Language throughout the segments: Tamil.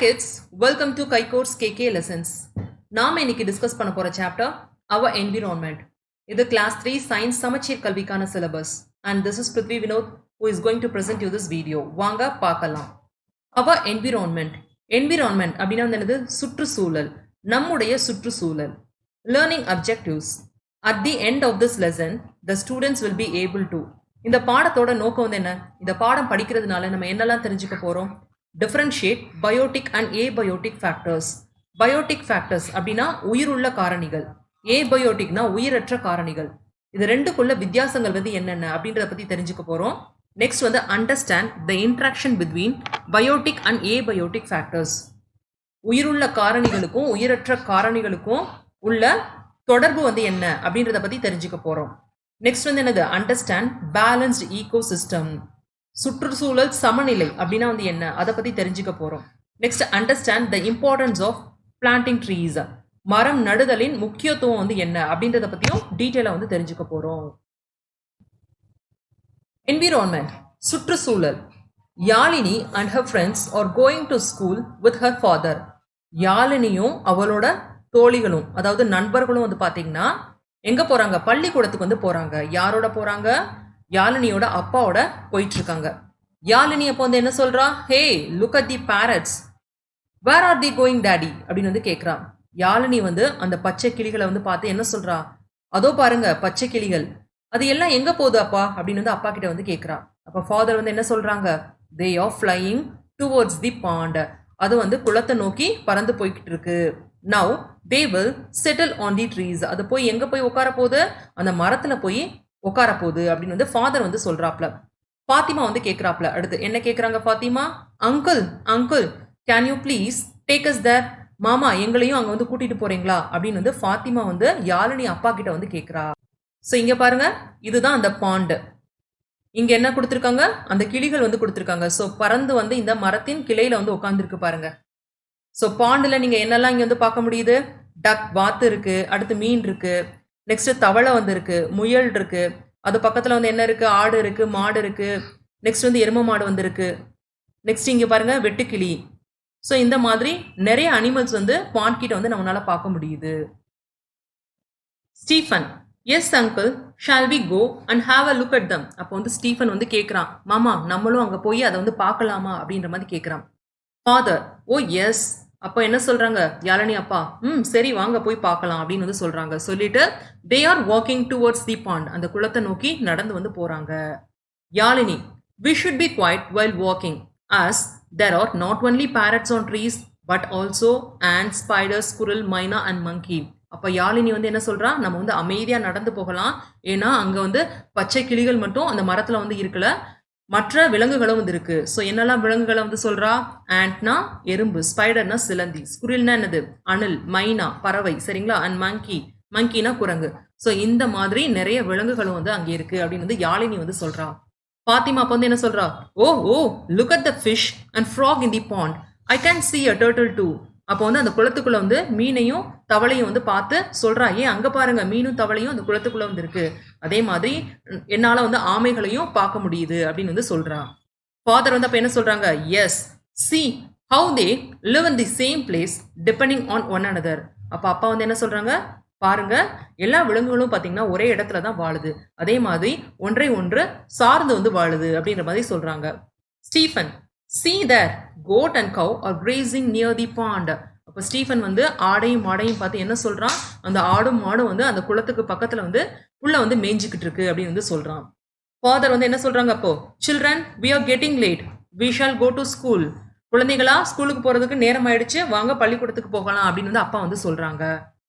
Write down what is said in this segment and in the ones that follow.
kids, welcome to Kaikor's KK lessons. நாம இன்னைக்கு டிஸ்கஸ் பண்ண போற சாப்டர் our environment. இது கிளாஸ் 3 சயின்ஸ் சமச்சீர் கல்விக்கான syllabus and this is Prithvi Vinod who is going to present you this video. வாங்க பார்க்கலாம். our environment. environment அப்படினா என்னது? சுற்றுச்சூழல். நம்முடைய சுற்றுச்சூழல். learning objectives. At the end of this lesson, the students will be able to. இந்த பாடத்தோட நோக்கம் வந்து என்ன? இந்த பாடம் படிக்கிறதுனால நம்ம என்னெல்லாம் தெரிஞ்சுக்க போறோம்? Differentiate biotic and abiotic factors. Biotic factors அப்படின்னா உயிருள்ள காரணிகள், abioticனா உயிரற்ற காரணிகள். இது ரெண்டுக்குள்ள வித்தியாசங்கள் வந்து என்னென்ன அப்படின்றத பத்தி தெரிஞ்சுக்க போறோம். நெக்ஸ்ட் வந்து understand the interaction between biotic and abiotic factors. உயிருள்ள காரணிகளுக்கும் உயிரற்ற காரணிகளுக்கும் உள்ள தொடர்பு வந்து என்ன அப்படின்றத பத்தி தெரிஞ்சுக்க போறோம். நெக்ஸ்ட் வந்து என்னது? understand balanced ecosystem. சுற்றுச்சூழல் சமநிலை அப்படின்னா வந்து என்ன அதை பத்தி தெரிஞ்சுக்க போறோம். Next understand the importance of planting trees. மரம் நடுதலின் முக்கியத்துவம் வந்து என்ன அப்படின்றத பத்தியும் டீட்டெயிலா வந்து தெரிஞ்சுக்க போறோம். என்விரான்மெண்ட், சுற்றுச்சூழல். Yazhini and her friends are going to school with her father. யாழினியும் அவளோட தோழிகளும் அதாவது நண்பர்களும் வந்து பாத்தீங்கன்னா எங்க போறாங்க? பள்ளிக்கூடத்துக்கு வந்து போறாங்க. யாரோட போறாங்க? யாழினியோட அப்பாவோட போயிட்டு இருக்காங்க. யாழினி அப்போ வந்து என்ன சொல்றா? Hey look at the parrots, where are the going daddy அப்படின்னு வந்து கேட்குறான். யாழினி வந்து அந்த பச்சை கிளிகளை வந்து பார்த்து என்ன சொல்றா? அதோ பாருங்க பச்சை கிளிகள், அது எல்லாம் எங்க போகுது அப்பா அப்படின்னு வந்து அப்பா கிட்ட வந்து கேட்குறா. அப்போ ஃபாதர் வந்து என்ன சொல்றாங்க? They are flying towards the bond. அது வந்து குளத்தை நோக்கி பறந்து போய்கிட்டு இருக்கு. Now they will settle on the trees. அது போய் எங்க போய் உட்கார போகுது? அந்த மரத்துல போய் உட்கார போகுது அப்படின்னு வந்து ஃபாதர் வந்து சொல்றாப்ல. ஃபாத்திமா வந்து கேட்கிறாப்ல. அடுத்து என்ன கேட்குறாங்க Fatima? Uncle uncle can you please take us there. மாமா எங்களையும் அங்கே வந்து கூட்டிட்டு போறீங்களா அப்படின்னு வந்து ஃபாத்திமா வந்து யாழினி அப்பா கிட்ட வந்து கேட்குறா. ஸோ இங்க பாருங்க, இதுதான் அந்த பாண்டு. இங்க என்ன கொடுத்துருக்காங்க? அந்த கிளிகள் வந்து கொடுத்துருக்காங்க. ஸோ பறந்து வந்து இந்த மரத்தின் கிளையில வந்து உட்காந்துருக்கு பாருங்க. ஸோ பாண்டில் நீங்க என்னெல்லாம் இங்க வந்து பார்க்க முடியுது? டக் வாத்து இருக்கு, அடுத்து மீன் இருக்கு, நெக்ஸ்ட் தவளை வந்து இருக்கு, முயல் இருக்கு, அது பக்கத்துல வந்து என்ன இருக்கு? ஆடு இருக்கு, மாடு இருக்கு, நெக்ஸ்ட் வந்து எரும மாடு வந்து இருக்கு, நெக்ஸ்ட் இங்க பாருங்க வெட்டுக்கிளி. ஸோ இந்த மாதிரி நிறைய அனிமல்ஸ் வந்து பாண்ட் கிட்ட வந்து நம்மளால பார்க்க முடியுது. Stephen, yes uncle, shall we go and have a look at them. அப்போ வந்து ஸ்டீஃபன் வந்து கேட்குறான், மாமா நம்மளும் அங்கே போய் அதை வந்து பார்க்கலாமா அப்படின்ற மாதிரி கேட்குறான். ஃபாதர், ஓ எஸ். அப்போ என்ன சொல்றாங்க? யாழினி அப்பா, சரி வாங்க போய் பார்க்கலாம் அப்படின்னு வந்து சொல்றாங்க. சொல்லிட்டு they are walking towards the bond. அந்த குளத்தை நோக்கி நடந்து வந்து போறாங்க. Yazhini, we should be quiet while walking as there are not only parrots on trees but also ants, spiders, squirrel, myna and monkey. அப்ப யாழினி வந்து என்ன சொல்றா? நம்ம வந்து அமைதியா நடந்து போகலாம், ஏன்னா அங்க வந்து பச்சை கிளிகள் மட்டும் அந்த மரத்துல வந்து இருக்கல, மற்ற விலங்குகளும் வந்து இருக்கு. ஸோ என்னெல்லாம் விலங்குகளை வந்து சொல்றா? ஆண்ட்னா எறும்பு, ஸ்பைடர்னா சிலந்தி, ஸ்குரில்னா என்னது? அணில், மைனா பறவை, சரிங்களா? அண்ட் மங்கி, மங்கினா குரங்கு. ஸோ இந்த மாதிரி நிறைய விலங்குகளும் வந்து அங்கே இருக்கு அப்படின்னு வந்து யாழினி வந்து சொல்றா. பாத்திமா அப்ப வந்து என்ன சொல்றா? Oh oh look at the fish and frog in the pond, I can see a turtle too. அப்போ வந்து அந்த குளத்துக்குள்ள வந்து மீனையும் தவளையும் வந்து பார்த்து சொல்றா, ஏன் அங்க பாருங்க மீனும் தவளையும் அந்த குளத்துக்குள்ள வந்து இருக்கு, அதே மாதிரி என்னால வந்து ஆமைகளையும் பார்க்க முடியுது அப்படின்னு வந்து சொல்றா. ஃபாதர் வந்து அப்ப என்ன சொல்றாங்க? Yes, see how they live in the same place depending on one another. அப்ப அப்பா வந்து என்ன சொல்றாங்க? பாருங்க எல்லா விலங்குகளும் பாத்தீங்கன்னா ஒரே இடத்துல தான் வாழுது, அதே மாதிரி ஒன்றை ஒன்று சார்ந்து வந்து வாழுது அப்படின்ற மாதிரி சொல்றாங்க. Stephen, see there goat and cow are grazing near the pond. அப்ப ஸ்டீஃபன் வந்து ஆடையும் மாடையும் பார்த்து என்ன சொல்றான்? அந்த ஆடும் மாடும் வந்து அந்த குளத்துக்கு பக்கத்துல வந்து புல்ல வந்து மேய்ஞ்சிக்கிட்டு இருக்கு அப்படின்னு வந்து சொல்றான். ஃபாதர் வந்து என்ன சொல்றாங்க? அப்போ children, we are getting late, we shall go to school. குழந்தைகளா ஸ்கூலுக்கு போறதுக்கு நேரம் ஆயிடுச்சு, வாங்க பள்ளிக்கூடத்துக்கு போகலாம் அப்படின்னு வந்து அப்பா வந்து சொல்றாங்க.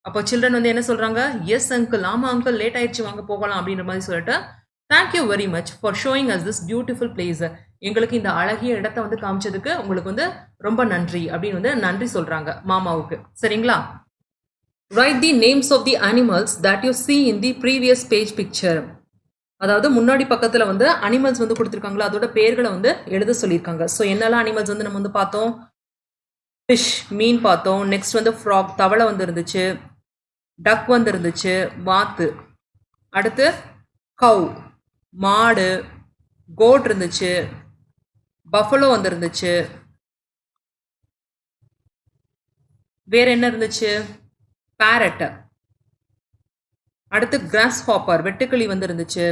அப்போ சில்ட்ரன் வந்து என்ன சொல்றாங்க? எஸ் அங்கிள், ஆமா அங்கிள் லேட் ஆயிடுச்சு வாங்க போகலாம் அப்படின்ற மாதிரி சொல்லிட்டு thank you very much for showing us this beautiful place. எங்களுக்கு இந்த அழகிய இடத்த வந்து காமிச்சதுக்கு உங்களுக்கு வந்து ரொம்ப நன்றி அப்படின்னு வந்து நன்றி சொல்றாங்க மாமாவுக்கு, சரிங்களா? Write the names of the animals that you see in the previous page picture. அதாவது முன்னாடி பக்கத்துல வந்து அனிமல்ஸ் வந்து கொடுத்துருக்காங்களா, அதோட பேர்களை வந்து எழுத சொல்லியிருக்காங்க. ஸோ என்னெல்லாம் அனிமல்ஸ் வந்து நம்ம வந்து பார்த்தோம்? ஃபிஷ் மீன் பார்த்தோம், நெக்ஸ்ட் வந்து ஃப்ராக் தவளை வந்து இருந்துச்சு, டக் வந்து இருந்துச்சு, வாத்து, அடுத்து கவ் மாடு, கோட் இருந்துச்சு, பஃபலோ வந்து இருந்துச்சு, வேற என்ன இருந்துச்சு? பேரட். அடுத்து கிராஸ் ஹாப்பர், வெட்டுக்கிளி வந்து இருந்துச்சு.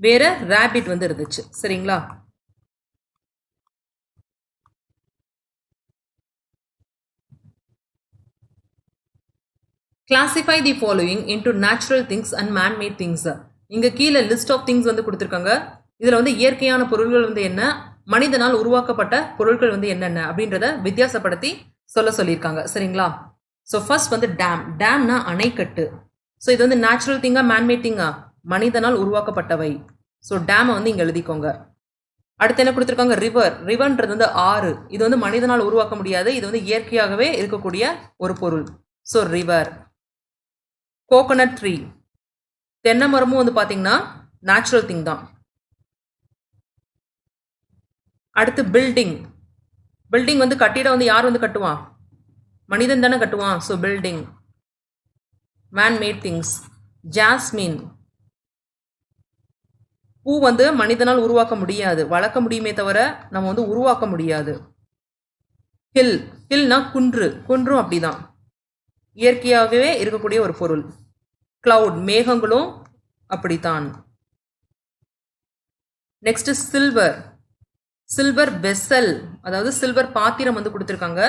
வேற ரேபிட் வந்து இருந்துச்சு. சரிங்களா? Classify the following into natural things and man-made things. இங்க கீழே லிஸ்ட் ஆஃப் திங்ஸ் வந்து கொடுத்துருக்காங்க. இதுல வந்து இயற்கையான பொருள்கள் வந்து என்ன, மனிதனால் உருவாக்கப்பட்ட பொருட்கள் வந்து என்னென்ன அப்படின்றத வித்தியாசப்படுத்தி சொல்லியிருக்காங்க. சரிங்களா? ஸோ ஃபர்ஸ்ட் வந்து டேம். டேம்னா அணைக்கட்டு. ஸோ இது வந்து நேச்சுரல் திங்கா மேன்மேட் திங்கா? மனிதனால் உருவாக்கப்பட்டவை. ஸோ டேமை வந்து இங்கே எழுதிக்கோங்க. அடுத்து என்ன கொடுத்துருக்காங்க? ரிவர். ரிவர்ன்றது வந்து ஆறு. இது வந்து மனிதனால் உருவாக்க முடியாது, இது வந்து இயற்கையாகவே இருக்கக்கூடிய ஒரு பொருள். So river. கோகோனட் ட்ரீ, தென்னை மரமும் வந்து பார்த்தீங்கன்னா நேச்சுரல் திங் தான். அடுத்து பில்டிங். பில்டிங் வந்து கட்டிடம் வந்து யார் வந்து கட்டுவான்? மனிதன் தானே கட்டுவான். So building. Manmade things. Jasmine, பூ வந்து மனிதனால் உருவாக்க முடியாது, வளர்க்க முடியுமே தவிர நம்ம வந்து உருவாக்க முடியாது. ஹில். ஹில்னா குன்று. குன்றும் அப்படிதான், இயற்கையாகவே இருக்கக்கூடிய ஒரு பொருள். கிளவுட், மேகங்களும் அப்படித்தான். Next silver. சில்வர் வெசல், அதாவது சில்வர் பாத்திரம் வந்து கொடுத்துருக்காங்க.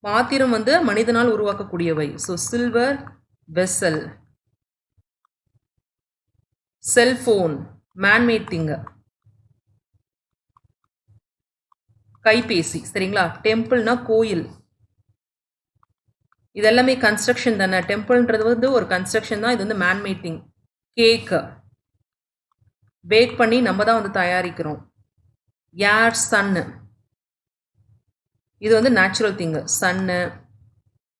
பாத்திரம் வந்து மனிதனால் உருவாக்கக்கூடியவை. So silver vessel. Cellphone, manmade thing, கைபேசி. சரிங்களா? டெம்பிள்னா கோயில். இதெல்லாமே கன்ஸ்ட்ரக்ஷன் தானே. டெம்பிள்ன்றது வந்து ஒரு கன்ஸ்ட்ரக்ஷன் தான், இது வந்து மேன்மேட் திங். கேக், பேக் பண்ணி நம்ம தான் வந்து தயாரிக்கிறோம். ஏர், சன்னு, இது வந்து natural thing. Sun,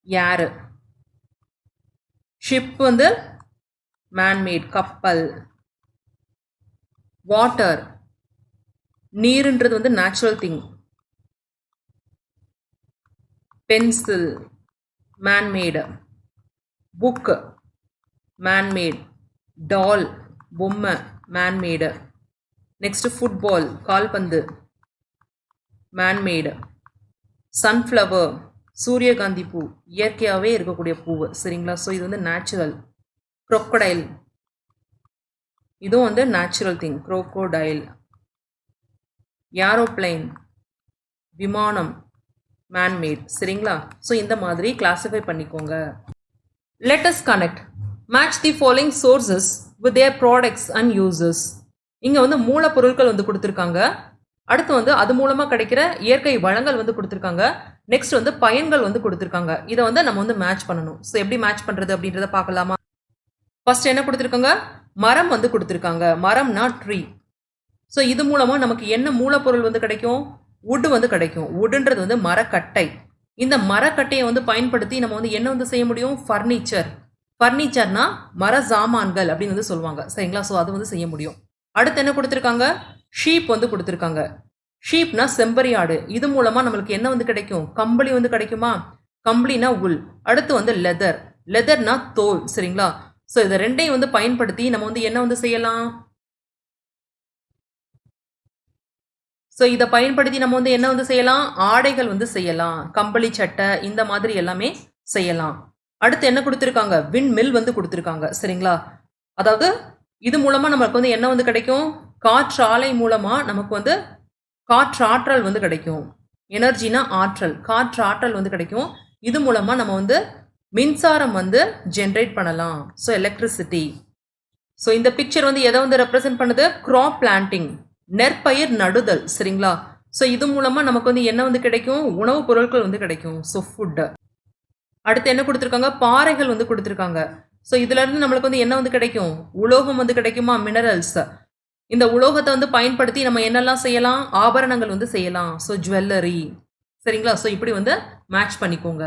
air. Ship வந்து மேன்மேட், கப்பல். வாட்டர், நீருன்றது வந்து natural thing. Pencil, manmade. Book, manmade. Doll, பொம்மை, மேன்மேடு. நெக்ஸ்ட் ஃபுட்பால், கால்பந்து, மேன்மேடு. சன்ஃப்ளவர், சூரியகாந்தி பூ, இயற்கையாகவே இருக்கக்கூடிய பூவு. சரிங்களா? ஸோ இது வந்து நேச்சுரல். crocodile, இதுவும் வந்து நேச்சுரல் திங். crocodile. ஏரோப்ளைன், விமானம், மேன்மேட். சரிங்களா? ஸோ இந்த மாதிரி கிளாஸிஃபை பண்ணிக்கோங்க. Let us connect. Match the following sources with their products and uses. இங்க வந்து மூலப்பொருட்கள் வந்து கொடுத்துருக்காங்க. அடுத்து வந்து அது மூலமா கிடைக்கிற இயற்கை வளங்கள் வந்து கொடுத்துருக்காங்க. நெக்ஸ்ட் வந்து பயன்கள் வந்து கொடுத்துருக்காங்க. இதை வந்து நம்ம வந்து மேட்ச் பண்ணணும். ஸோ எப்படி மேட்ச் பண்றது அப்படின்றத பார்க்கலாமா? ஃபர்ஸ்ட் என்ன கொடுத்துருக்காங்க? மரம் வந்து கொடுத்துருக்காங்க. மரம்னா ட்ரீ. ஸோ இது மூலமா நமக்கு என்ன மூலப்பொருள் வந்து கிடைக்கும்? வுட் வந்து கிடைக்கும். வுட்ன்றது வந்து மரக்கட்டை. இந்த மரக்கட்டையை வந்து பயன்படுத்தி நம்ம வந்து என்ன வந்து செய்ய முடியும்? ஃபர்னிச்சர். ஃபர்னிச்சர்னா மர சாமான்கள் அப்படின்னு வந்து சொல்லுவாங்க. சரிங்களா? ஸோ அது வந்து செய்ய முடியும். அடுத்து என்ன கொடுத்துருக்காங்க? ஷீப் வந்து கொடுத்துருக்காங்க. ஷீப்னா செம்பரி ஆடு. இது மூலமா நம்மளுக்கு என்ன வந்து கிடைக்கும்? கம்பளி வந்து கிடைக்குமா? கம்பளினா உல். அடுத்து வந்து லெதர். லெதர்னா தோல். சரிங்களா? ஸோ இதை ரெண்டையும் வந்து பயன்படுத்தி நம்ம வந்து என்ன வந்து செய்யலாம்? ஸோ இதை பயன்படுத்தி நம்ம வந்து என்ன வந்து செய்யலாம்? ஆடைகள் வந்து செய்யலாம். கம்பளி சட்டை இந்த மாதிரி எல்லாமே செய்யலாம். அடுத்து என்ன கொடுத்துருக்காங்க? விண்மில் வந்து கொடுத்துருக்காங்க. சரிங்களா? அதாவது இது மூலமா நமக்கு வந்து என்ன வந்து கிடைக்கும்? காற்றாலை மூலமா நமக்கு வந்து காற்றாற்றல் வந்து கிடைக்கும். எனர்ஜினா ஆற்றல். காற்றாற்றல் வந்து கிடைக்கும். இது மூலமா நம்ம வந்து மின்சாரம் வந்து ஜென்ரேட் பண்ணலாம். So electricity. ஸோ இந்த பிக்சர் வந்து எதை வந்து ரெப்ரசென்ட் பண்ணுது? கிராப் பிளான்டிங், நெற்பயிர் நடுதல். சரிங்களா? ஸோ இது மூலமா நமக்கு வந்து என்ன வந்து கிடைக்கும்? உணவுப் பொருட்கள் வந்து கிடைக்கும். So food. அடுத்து என்ன கொடுத்துருக்காங்க? பாறைகள் வந்து கொடுத்துருக்காங்க. ஸோ இதுல இருந்து நம்மளுக்கு வந்து என்ன வந்து கிடைக்கும்? உலோகம் வந்து கிடைக்குமா? மினரல்ஸ். இந்த உலோகத்தை வந்து பயன்படுத்தி நம்ம என்னெல்லாம் செய்யலாம்? ஆபரணங்கள் வந்து செய்யலாம். So jewellery. சரிங்களா? ஸோ இப்படி வந்து மேட்ச் பண்ணிக்கோங்க.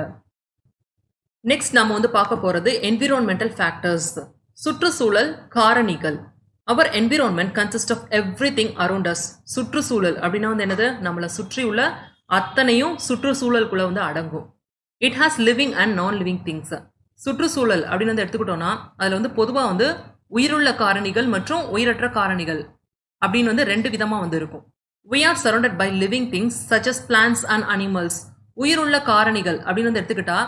நெக்ஸ்ட் நம்ம வந்து பார்க்க போறது என்விரான்மெண்டல் ஃபேக்டர்ஸ், சுற்றுச்சூழல் காரணிகள். Our environment consist of everything around us. சுற்றுச்சூழல் அப்படின்னா வந்து என்னது? நம்மளை சுற்றியுள்ள அத்தனையும் சுற்றுச்சூழலுக்குள்ள வந்து அடங்கும். இட் ஹாஸ் லிவிங் அண்ட் நான் லிவிங் திங்ஸ். சுற்றுச்சூழல் அப்படின்னு வந்து எடுத்துக்கிட்டோம்னா அதில் வந்து பொதுவாக வந்து உயிருள்ள காரணிகள் மற்றும் உயிரற்ற காரணிகள் அப்படின்னு வந்து ரெண்டு விதமாக வந்து இருக்கும். We are surrounded by living things such as plants and animals. உயிருள்ள காரணிகள் அப்படின்னு வந்து எடுத்துக்கிட்டா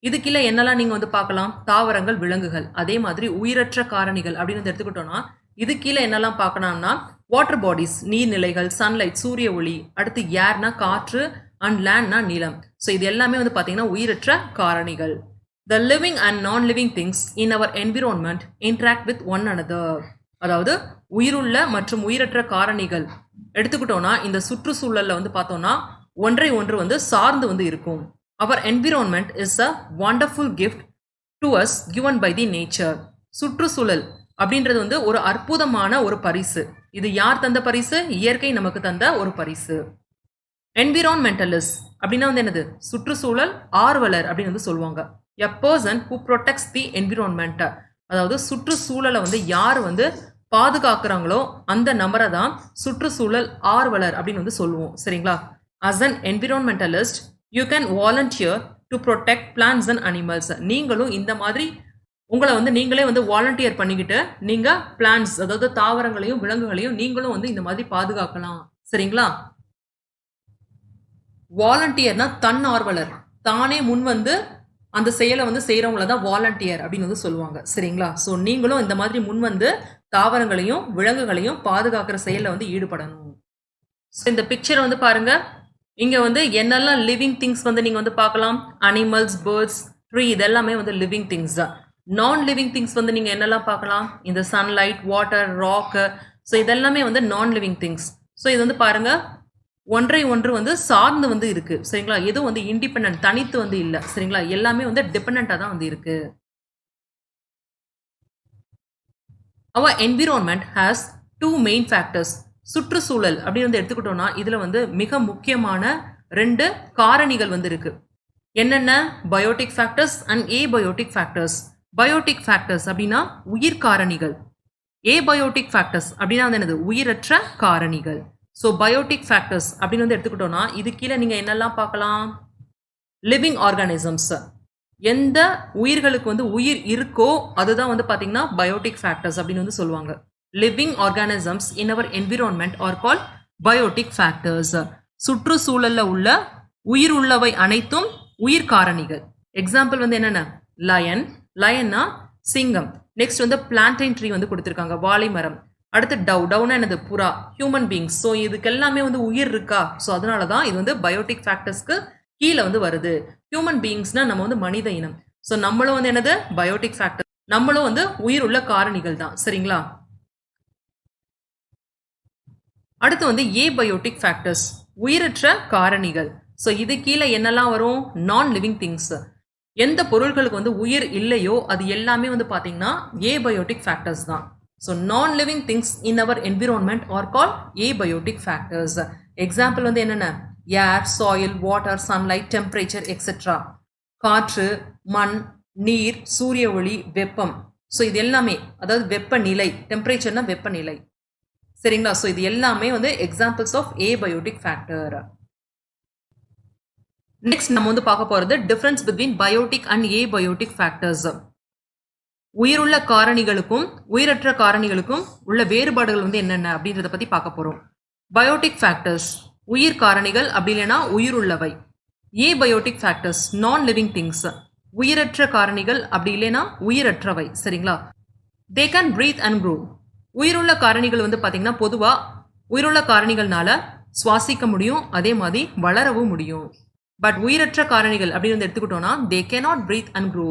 இது கீழே என்னெல்லாம் நீங்க வந்து பார்க்கலாம்? தாவரங்கள், விலங்குகள். அதே மாதிரி உயிரற்ற காரணிகள் அப்படின்னு வந்து எடுத்துக்கிட்டோம்னா இது கீழே என்னெல்லாம் பார்க்கலாம்னா வாட்டர் பாடிஸ், நீர்நிலைகள், சன்லைட், சூரிய ஒளி, அடுத்து ஏர்னா காற்று, அண்ட் லேண்ட்னா நிலம். ஸோ இது எல்லாமே வந்து பார்த்தீங்கன்னா உயிரற்ற காரணிகள். The living and non-living things in our environment interact with one another. அதாவது உயிருள்ள மற்றும் உயிரற்ற காரணிகள் எடுத்துக்கிட்டோம்னா இந்த சுற்றுச்சூழல்ல வந்து பார்த்தோம்னா ஒன்றை ஒன்று வந்து சார்ந்து வந்து இருக்கும். Our environment is a wonderful gift to us given by the nature. சுற்றுச்சூழல் அப்படின்றது வந்து ஒரு அற்புதமான ஒரு பரிசு. இது யார் தந்த பரிசு? இயற்கை நமக்கு தந்த ஒரு பரிசு. என்விரான்மெண்டலிஸ்ட் அப்படின்னா வந்து என்னது? சுற்றுச்சூழல் ஆர்வலர் அப்படின்னு வந்து சொல்லுவாங்க. A person who protects the environment. அதாவது சுற்றுச்சூழலை வந்து யார் வந்து பாதுகாக்கிறாங்களோ அந்த நபரை தான் சுற்றுச்சூழல் ஆர்வலர் அப்படின்னு வந்து சொல்லுவோம். சரிங்களா? As an environmentalist you can volunteer to protect plants and animals. நீங்களும் இந்த மாதிரி உங்களை வந்து நீங்களே வந்து வாலண்டியர் பண்ணிக்கிட்டு நீங்க பிளான்ஸ் அதாவது தாவரங்களையும் விலங்குகளையும் நீங்களும் வந்து இந்த மாதிரி பாதுகாக்கலாம். சரிங்களா? வாலண்டியர்னா தன்னார்வலர், தானே முன் வந்து அந்த செயலை வந்து செய்யறவங்கள தான் வாலண்டியர் அப்படின்னு வந்து சொல்லுவாங்க. சரிங்களா? ஸோ நீங்களும் இந்த மாதிரி முன் வந்து தாவரங்களையும் விலங்குகளையும் பாதுகாக்கிற செயலில் வந்து ஈடுபடணும். ஸோ இந்த பிக்சரை வந்து பாருங்க. இங்க வந்து என்னெல்லாம் லிவிங் திங்ஸ் வந்து நீங்க வந்து பார்க்கலாம்? அனிமல்ஸ், பேர்ட்ஸ், ட்ரீ, இதெல்லாமே வந்து லிவிங் திங்ஸ் தான். நான் லிவிங் திங்ஸ் வந்து நீங்க என்னெல்லாம் பார்க்கலாம்? இந்த சன்லைட், வாட்டர், ராக். ஸோ இதெல்லாமே வந்து நான் லிவிங் திங்ஸ். ஸோ இது வந்து பாருங்க ஒன்றை ஒன்று வந்து சார்ந்து வந்து இருக்கு. சரிங்களா? எதுவும் வந்து இண்டிபெண்டன்ட் தனித்து வந்து இல்லை. சரிங்களா? எல்லாமே வந்து டிபெண்டா தான் வந்து இருக்கு. Our environment has 2 main factors. சுற்றுச்சூழல் அப்படின்னு வந்து எடுத்துக்கிட்டோம்னா இதுல வந்து மிக முக்கியமான 2 காரணிகள் வந்து இருக்கு. என்னென்ன? Biotic factors and abiotic factors. Biotic factors அப்படின்னா உயிர் காரணிகள். ஏபயோட்டிக் ஃபேக்டர்ஸ் அப்படின்னா வந்து என்னது? உயிரற்ற காரணிகள். ஸோ பயோட்டிக் ஃபேக்டர்ஸ் அப்படின்னு வந்து எடுத்துக்கிட்டோம்னா இது கீழே நீங்க என்னெல்லாம் பார்க்கலாம்? Living organisms. எந்த உயிர்களுக்கு வந்து உயிர் இருக்கோ அதுதான் வந்து பாத்தீங்கன்னா பயோட்டிக் ஃபேக்டர்ஸ் அப்படின்னு வந்து சொல்லுவாங்க. Living organisms in our environment are call biotic factors. சுற்றுச்சூழல்ல உள்ள உயிர் உள்ளவை அனைத்தும் உயிர் காரணிகள். எக்ஸாம்பிள் வந்து என்னென்ன? லயன், லயன்னா சிங்கம். நெக்ஸ்ட் வந்து பிளான்டைன் ட்ரீ வந்து கொடுத்துருக்காங்க, வாழை மரம். அடுத்து டவுனா என்னது? புறா. Human beings. ஸோ இதுக்கு எல்லாமே வந்து உயிர் இருக்கா? ஸோ அதனால தான் இது வந்து பயோட்டிக் ஃபேக்டர்ஸ்க்கு கீழே வந்து வருது. ஹியூமன் பீங்ஸ்னா நம்ம வந்து மனித இனம். ஸோ நம்மளும் வந்து என்னது? Biotic factor. நம்மளும் வந்து உயிர் உள்ள காரணிகள் தான். சரிங்களா? அடுத்து வந்து ஏபயோட்டிக் ஃபேக்டர்ஸ், உயிரற்ற காரணிகள். ஸோ இது கீழே என்னெல்லாம் வரும்? நான் லிவிங் திங்ஸ். எந்த பொருட்களுக்கு வந்து உயிர் இல்லையோ அது எல்லாமே வந்து பார்த்தீங்கன்னா ஏபயோட்டிக் ஃபேக்டர்ஸ் தான். So non living things in our environment are call abiotic factors. Example வந்து என்னென்ன? Air, soil, water, sunlight, temperature etcetera. காற்று, மண், நீர், சூரிய ஒளி, வெப்பம். ஸோ இது எல்லாமே அதாவது வெப்பநிலை. டெம்பரேச்சர்னா வெப்பநிலை. சரிங்களா? ஸோ இது எல்லாமே வந்து examples of abiotic factor. Next நம்ம வந்து பார்க்க போறது difference between biotic and abiotic factors. உயிருள்ள காரணிகளுக்கும் உயிரற்ற காரணிகளுக்கும் உள்ள வேறுபாடுகள் வந்து என்னென்ன அப்படின்றத பத்தி பார்க்க போறோம். பயோட்டிக் ஃபேக்டர்ஸ் உயிர் காரணிகள், அப்படி இல்லைன்னா உயிர் உள்ளவை. Abiotic factors non living things உயிரற்ற காரணிகள், அப்படி இல்லைன்னா உயிரற்றவை. சரிங்களா? They can breathe and grow. உயிருள்ள காரணிகள் வந்து பாத்தீங்கன்னா பொதுவா உயிருள்ள காரணிகள்னால சுவாசிக்க முடியும், அதே மாதிரி வளரவும் முடியும். பட் உயிரற்ற காரணிகள் அப்படின்னு வந்து எடுத்துக்கிட்டோம்னா they cannot breathe and grow.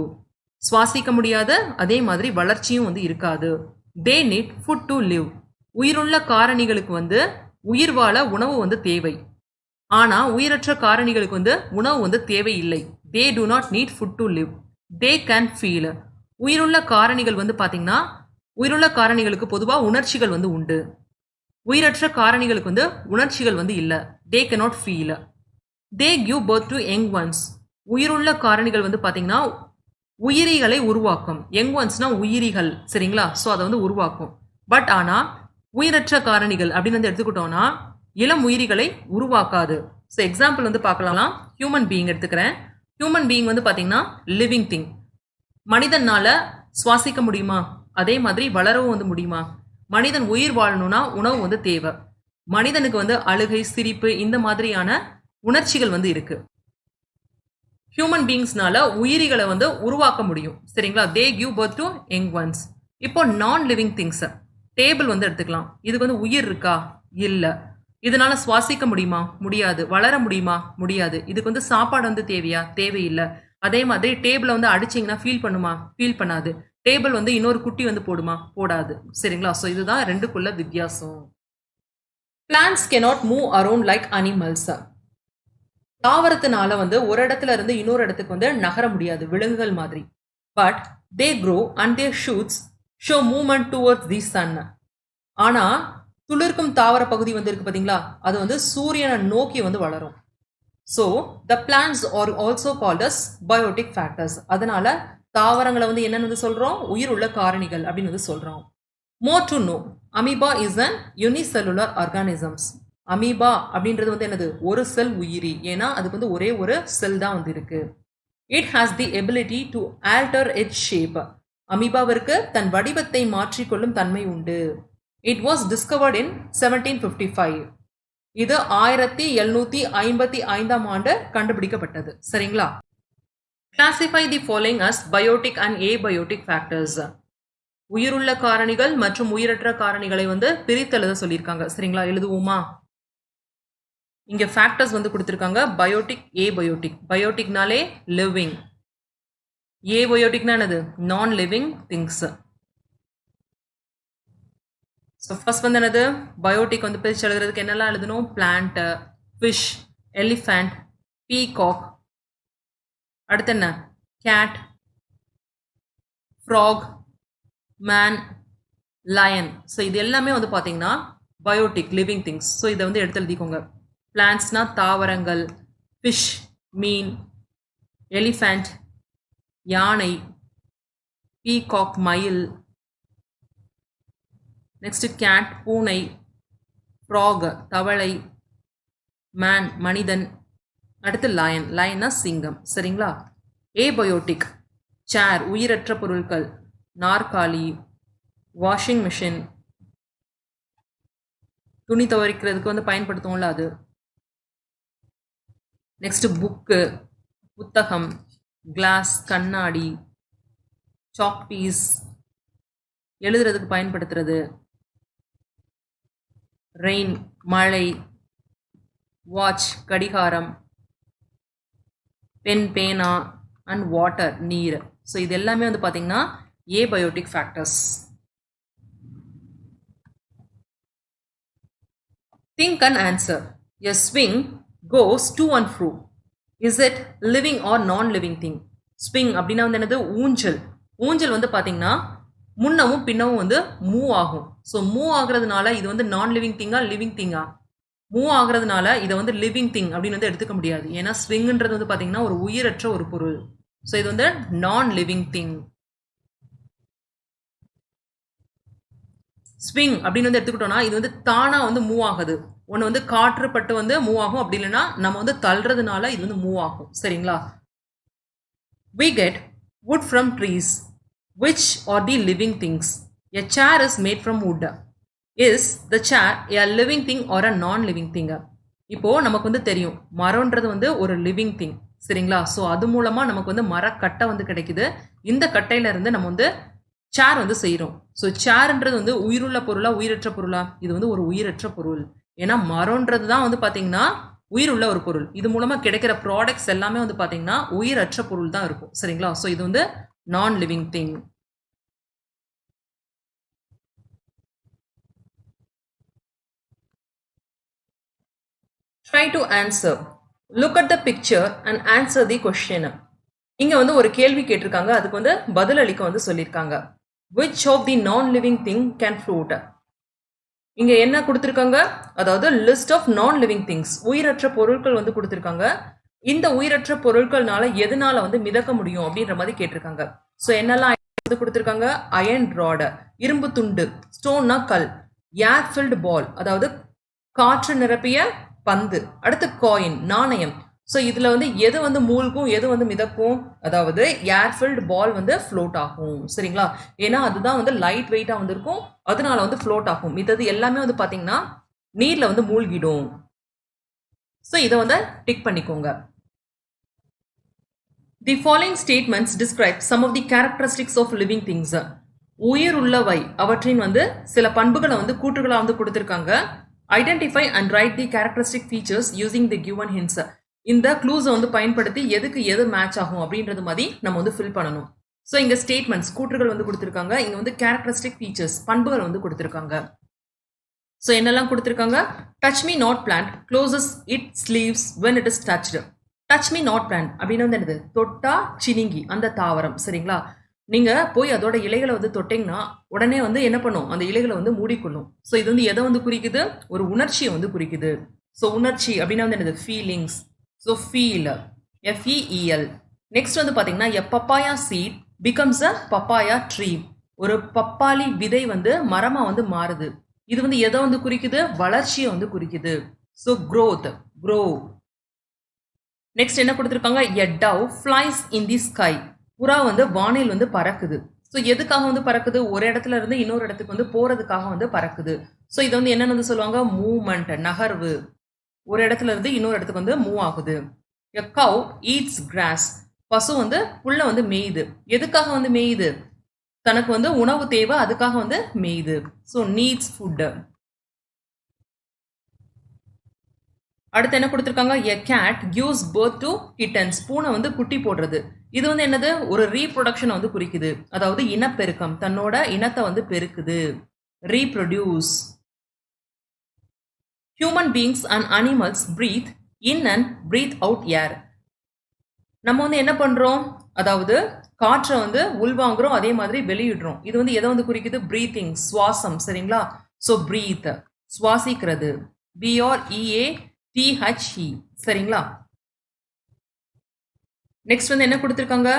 சுவாசிக்க முடியாத, அதே மாதிரி வளர்ச்சியும் வந்து இருக்காது. They need food to live. உயிருள்ள காரணிகளுக்கு வந்து உயிர் வாழ உணவு வந்து தேவை. ஆனா உயிரற்ற காரணிகளுக்கு வந்து உணவு வந்து தேவை இல்லை. They do not need food to live. They can feel. உயிருள்ள காரணிகள் வந்து பாத்தீங்கன்னா உயிருள்ள காரணிகளுக்கு பொதுவாக உணர்ச்சிகள் வந்து உண்டு. உயிரற்ற காரணிகளுக்கு வந்து உணர்ச்சிகள் வந்து இல்லை. They cannot feel. They give birth to young once. உயிருள்ள காரணிகள் வந்து பாத்தீங்கன்னா உயிரிகளை உருவாக்கும். யங் ஒன்ஸ்னா உயிரிகள். சரிங்களா? ஸோ அதை வந்து உருவாக்கும். பட் ஆனால் உயிரற்ற காரணிகள் அப்படின்னு வந்து எடுத்துக்கிட்டோம்னா இளம் உயிரிகளை உருவாக்காது. ஸோ எக்ஸாம்பிள் வந்து பார்க்கலாம். ஹியூமன் பீயிங் எடுத்துக்கிறேன். ஹியூமன் பீயிங் வந்து பார்த்தீங்கன்னா லிவிங் திங். மனிதனால சுவாசிக்க முடியுமா? அதே மாதிரி வளரவும் வந்து முடியுமா? மனிதன் உயிர் வாழணும்னா உணவு வந்து தேவை. மனிதனுக்கு வந்து அழுகை, சிரிப்பு, இந்த மாதிரியான உணர்ச்சிகள் வந்து இருக்கு. ஹியூமன் பீயிங்ஸ்னால உயிரிகளை வந்து உருவாக்க முடியும். சரிங்களா? They give birth to young once. இப்போ நான் லிவிங் திங்ஸ். டேபிள் வந்து எடுத்துக்கலாம். இதுக்கு வந்து உயிர் இருக்கா? இல்ல. இதனால சுவாசிக்க முடியுமா? முடியாது. வளர முடியுமா? முடியாது. இதுக்கு வந்து சாப்பாடு வந்து தேவையா? தேவையில்லை. அதே மாதிரி டேபிள வந்து அடிச்சீங்கன்னா ஃபீல் பண்ணுமா? ஃபீல் பண்ணாது. டேபிள் வந்து இன்னொரு குட்டி வந்து போடுமா? போடாது. சரிங்களா? ஸோ இதுதான் ரெண்டுக்குள்ள வித்தியாசம். Plants cannot move around like animals. தாவரத்தினால வந்து ஒரு இடத்துல இருந்து இன்னொரு இடத்துக்கு வந்து நகர முடியாது விலங்குகள் மாதிரி. But they grow and their shoots show movement towards the sun. ஆனா துளிர்க்கும் தாவர பகுதி வந்து இருக்கு பாத்தீங்களா, அது வந்து சூரியனை நோக்கி வந்து வளரும். So the plants are also called as biotic factors. அதனால தாவரங்களை வந்து என்னன்னு வந்து சொல்றோம்? உயிர் உள்ள காரணிகள் அப்படின்னு வந்து சொல்றோம். More to know, amoeba is an unicellular organisms. Amoeba அப்படின்றது வந்து என்னது? ஒரு செல் உயிரி. ஏன்னா அதுக்கு வந்து ஒரே ஒரு செல் தான் வந்து இருக்கு. It has the ability to alter its shape. அமீபாவிற்கு தன் வடிவத்தை மாற்றிக்கொள்ளும் தன்மை உண்டு. It was discovered in 1755. இது 1755ஆம் ஆண்டு கண்டுபிடிக்கப்பட்டது. சரிங்களா? Classify the following as biotic and abiotic factors. உயிருள்ள காரணிகள் மற்றும் உயிரற்ற காரணிகளை வந்து பிரித்தெழுத சொல்லியிருக்காங்க. சரிங்களா? எழுதுவோமா? இங்க ஃபேக்டர்ஸ் வந்து கொடுத்திருக்காங்க. Biotic, abiotic. பயோட்டிக்னாலே லிவிங். ஏபயோட்டிக்னா என்னது? Non living things. So first வந்து என்னது? பயோட்டிக் வந்து பிரிச்சு எழுதுறதுக்கு என்னெல்லாம் எழுதணும்? Plant, fish, elephant, peacock. அடுத்து என்ன? Cat, frog, man, lion. So இது எல்லாமே வந்து பார்த்தீங்கன்னா பயோட்டிக் லிவிங் திங்ஸ். ஸோ இதை வந்து எடுத்து எழுதிக்கோங்க. பிளான்ட்ஸ்னா தாவரங்கள், ஃபிஷ் மீன், எலிஃபண்ட் யானை, பீகாக் மயில், நெக்ஸ்ட் கேட் பூனை, ஃப்ராக் தவளை, மேன் மனிதன், அடுத்து லயன். லயன்னா சிங்கம். சரிங்களா? ஏபயோட்டிக் சேர் உயிரற்ற பொருட்கள், நாற்காலி, வாஷிங் மிஷின், துணி துவைக்கிறதுக்கு வந்து பயன்படுத்துவோம்ல அது. நெக்ஸ்ட் புக்கு புத்தகம், கிளாஸ் கண்ணாடி, சாக் பீஸ் எழுதுறதுக்கு பயன்படுத்துறது, ரெயின் மழை, வாட்ச் கடிகாரம், பென் பேனா அண்ட் வாட்டர் நீர். ஸோ இது எல்லாமே வந்து பார்த்தீங்கன்னா abiotic factors. Think and answer. A swing goes to and fro. Is it living or non living thing? Swing அப்படின்னா வந்து என்னது? ஊஞ்சல். ஊஞ்சல் வந்து பார்த்தீங்கன்னா முன்னவும் பின்னவும் வந்து மூவ் ஆகும். ஸோ மூவ் ஆகுறதுனால இது வந்து நான் லிவிங் திங்கா லிவிங் திங்கா? மூவ் ஆகுறதுனால இதை வந்து லிவிங் திங் அப்படின்னு வந்து எடுத்துக்க முடியாது. ஏன்னா ஸ்விங்ன்றது வந்து பார்த்தீங்கன்னா ஒரு உயிரற்ற ஒரு பொருள். ஸோ இது வந்து நான் லிவிங் திங். ஸ்விங் அப்படின்னு வந்து எடுத்துக்கிட்டோம்னா இது வந்து தானா வந்து மூவ் ஆகுது. ஒன்று வந்து காற்று பட்டு வந்து மூவ் ஆகும், அப்படி இல்லைன்னா நம்ம வந்து தள்ளுறதுனால இது வந்து மூவ் ஆகும். சரிங்களா? We get wood from trees. Which are the living things? A chair is made from wood. Is the chair a living thing or a non-living thing? இப்போ நமக்கு வந்து தெரியும் மரம்ன்றது வந்து ஒரு லிவிங் திங். சரிங்களா? ஸோ அது மூலமா நமக்கு வந்து மரக்கட்டை வந்து கிடைக்குது. இந்த கட்டையில இருந்து நம்ம வந்து சேர் வந்து செய்கிறோம். ஸோ சேர்ன்றது வந்து உயிருள்ள பொருளா உயிரற்ற பொருளா? இது வந்து ஒரு உயிரற்ற பொருள். ஏன்னா மரம்ன்றது தான் வந்து பார்த்தீங்கன்னா உயிர் உள்ள ஒரு பொருள். இது மூலமா கிடைக்கிற ப்ராடக்ட்ஸ் எல்லாமே வந்து பார்த்தீங்கன்னா உயிரற்ற பொருள் தான் இருக்கும். சரிங்களா? ஸோ இது வந்து நான் living thing. Try to answer. Look at the picture and answer the question. இங்க வந்து ஒரு கேள்வி கேட்டிருக்காங்க, அதுக்கு வந்து பதில் அளிக்க வந்து சொல்லியிருக்காங்க. Which of the non-living thing can float? இங்க என்ன கொடுத்திருக்காங்க? அதாவது list of non living things, உயிரற்ற பொருட்கள் வந்து கொடுத்திருக்காங்க. இந்த உயிரற்ற பொருட்கள்னால எதனால வந்து மிதக்க முடியும் அப்படின்ற மாதிரி கேட்டிருக்காங்க. ஸோ என்னெல்லாம் கொடுத்திருக்காங்க? அயன் ராட் இரும்பு துண்டு, ஸ்டோன்னா கல், ஏர் ஃபில்டு பால் அதாவது காற்று நிரப்பிய பந்து, அடுத்து காயின் நாணயம். ஸோ இதுல வந்து எது வந்து மூழ்கும் எது வந்து மிதக்கும்? அதாவது ஏர் ஃபில்டு பால் வந்து ஃப்ளோட் ஆகும். சரிங்களா? ஏன்னா அதுதான் வந்து லைட் வெயிட்டா வந்து இருக்கும், அதனால வந்து ஃப்ளோட் ஆகும். மிதது எல்லாமே வந்து பாத்தீங்கன்னா நீர்ல வந்து மூழ்கிடும். ஸோ இதை வந்து டிக் பண்ணிக்கோங்க. The following statements describe some of the characteristics of living things. உயிர் உள்ளவை அவற்றின் வந்து சில பண்புகளை வந்து கூற்றுகளா வந்து கொடுத்திருக்காங்க. Identify and write the characteristic features using the given hints. இந்த க்ளூஸை வந்து பயன்படுத்தி எதுக்கு எது மேட்ச் ஆகும் அப்படின்றது மாதிரி நம்ம வந்து ஃபில் பண்ணணும். ஸோ இங்க ஸ்டேட்மெண்ட்ஸ் கூற்றுகள் வந்து கொடுத்திருக்காங்க. இங்க வந்து கேரக்டரிஸ்டிக் ஃபீச்சர்ஸ் பண்புகள் வந்து கொடுத்திருக்காங்க. ஸோ என்னெல்லாம் கொடுத்திருக்காங்க? Touch me not plant closes it sleeves when it is touched. Touch me not plant அப்படின்னு வந்து என்னது? தொட்டா சினிங்கி, அந்த தாவரம். சரிங்களா? நீங்க போய் அதோட இலைகளை வந்து தொட்டிங்கன்னா உடனே வந்து என்ன பண்ணும்? அந்த இலைகளை வந்து மூடிக்கொள்ளும். ஸோ இது வந்து எதை வந்து குறிக்குது? ஒரு உணர்ச்சியை வந்து குறிக்குது. ஸோ உணர்ச்சி அப்படின்னா வந்து என்னது? Feelings. So feel, FEEL. Next வந்து பார்த்தீங்கன்னா a papaya seed becomes a papaya tree. ஒரு பப்பாளி விதை வந்து மரமா வந்து மாறுது. இது வந்து எதை வந்து குறிக்குது? வளர்ச்சியை வந்து குறிக்குது. So growth, grow. நெக்ஸ்ட் என்ன கொடுத்துருக்காங்க? A dove flies in the sky. புறா வந்து வானில் வந்து பறக்குது. ஸோ எதுக்காக வந்து பறக்குது? ஒரு இடத்துல இருந்து இன்னொரு இடத்துக்கு வந்து போறதுக்காக வந்து பறக்குது. ஸோ இது வந்து என்னன்னு வந்து சொல்லுவாங்க? மூவ்மெண்ட், நகர்வு. ஒரு இடத்துல இருந்து இன்னொரு இடத்துக்கு வந்து மூவ் ஆகுது. எ கவ் ஈட்ஸ் கிராஸ். பசு வந்து புல்ல வந்து மேயுது. எதுக்காக வந்து மேயுது? தனக்கு வந்து உணவு தேவை, அதுக்காக வந்து மேயுது. So needs food. அடுத்து என்ன கொடுத்துருக்காங்க? எ gate gives birth to kittens. பூனை வந்து குட்டி போடுறது. இது வந்து என்னது? ஒரு ரீப்ரொடக்ஷனை வந்து குறிக்குது. அதாவது இனப்பெருக்கம், தன்னோட இனத்தை வந்து பெருக்குது. Reproduce. Human beings and animals breathe in and breathe out air. நம்ம வந்து என்ன பண்றோம்? அதாவது காற்றை வந்து உள்வாங்குறோம், அதே மாதிரி வெளியிடுறோம். இது வந்து எதை வந்து குறிக்குது? பிரீத்திங், சுவாசம். சரிங்களா? ஸோ பிரீத், சுவாசிக்கிறது. BREATHE. சரிங்களா? நெக்ஸ்ட் வந்து என்ன கொடுத்துருக்காங்க?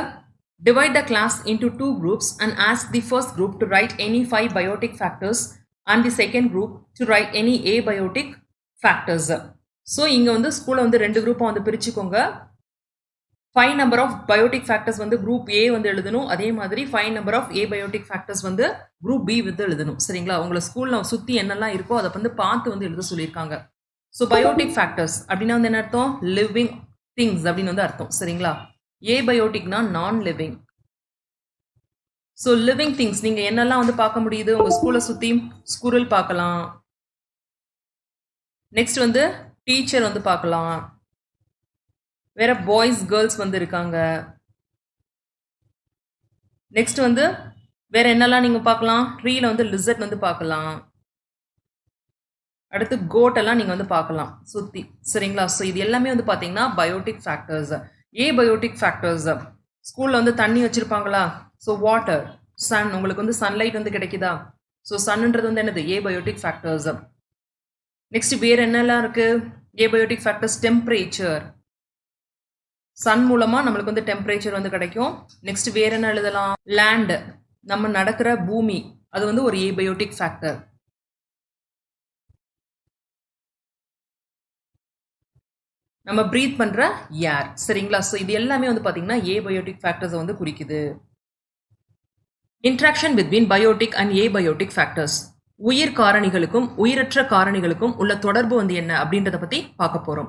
Divide the class into 2 groups and ask the first group to write any 5 biotic factors and the second group to write any abiotic factors. So இங்க வந்து ஸ்கூலை வந்து 2 குரூப்பா வந்து பிரிச்சுக்கோங்க. 5 நம்பர் ஆஃப் பயோட்டிக் ஃபேக்டர்ஸ் வந்து குரூப் A வந்து எழுதணும். அதே மாதிரி 5 நம்பர் ஆஃப் ஏபயோட்டிக் ஃபேக்டர்ஸ் வந்து குரூப் B வந்து எழுதணும். சரிங்களா? உங்களை ஸ்கூல்ல சுத்தி என்னெல்லாம் இருக்கோ அதை வந்து பார்த்து வந்து எழுத சொல்லியிருக்காங்க. ஸோ பயோட்டிக் ஃபேக்டர்ஸ் அப்படின்னா வந்து என்ன அர்த்தம்? லிவிங் திங்ஸ் அப்படின்னு வந்து அர்த்தம். சரிங்களா? ஏபயோட்டிக்னா நான் லிவிங். ஸோ லிவிங் திங்ஸ் நீங்க என்னெல்லாம் வந்து பார்க்க முடியுது? உங்க ஸ்கூலை சுத்தி ஸ்குரில் பார்க்கலாம். நெக்ஸ்ட் வந்து டீச்சர் வந்து பார்க்கலாம். வேற பாய்ஸ் கேர்ள்ஸ் வந்து இருக்காங்க. நெக்ஸ்ட் வந்து வேற என்னெல்லாம் நீங்க பார்க்கலாம்? ட்ரீல வந்து லிசர்ட் வந்து பார்க்கலாம். அடுத்து கோட் எல்லாம் நீங்க வந்து பார்க்கலாம் சுத்தி. சரிங்களா? ஸோ இது எல்லாமே வந்து பார்த்தீங்கன்னா பயோட்டிக் ஃபேக்டர்ஸ். ஏபயோட்டிக் ஃபேக்டர்ஸ் ஸ்கூல்ல வந்து தண்ணி வச்சிருப்பாங்களா? So water, Sun. உங்களுக்கு வந்து சன்லைட் வந்து கிடைக்குதா? ஸோ சன்ன்றது வந்து என்னது? Abiotic factors. நெக்ஸ்ட் வேற என்னெல்லாம் இருக்கு? Abiotic factors. டெம்பரேச்சர், சன் மூலமா நம்மளுக்கு வந்து டெம்பரேச்சர் வந்து கிடைக்கும். நெக்ஸ்ட் வேற என்ன எழுதலாம்? லேண்ட், நம்ம நடக்கிற பூமி, அது வந்து ஒரு ஏபயோட்டிக் ஃபேக்டர். நம்ம பிரீத் பண்ற ஏர். சரிங்களா? ஸோ இது எல்லாமே வந்து பாத்தீங்கன்னா ஏபயோட்டிக் ஃபேக்டர்ஸ் வந்து குறிக்குது. Interaction between biotic and abiotic factors. உயிர் காரணிகளுக்கும் உயிரற்ற காரணிகளுக்கும் உள்ள தொடர்பு வந்து என்ன அப்படின்றத பத்தி பார்க்க போறோம்.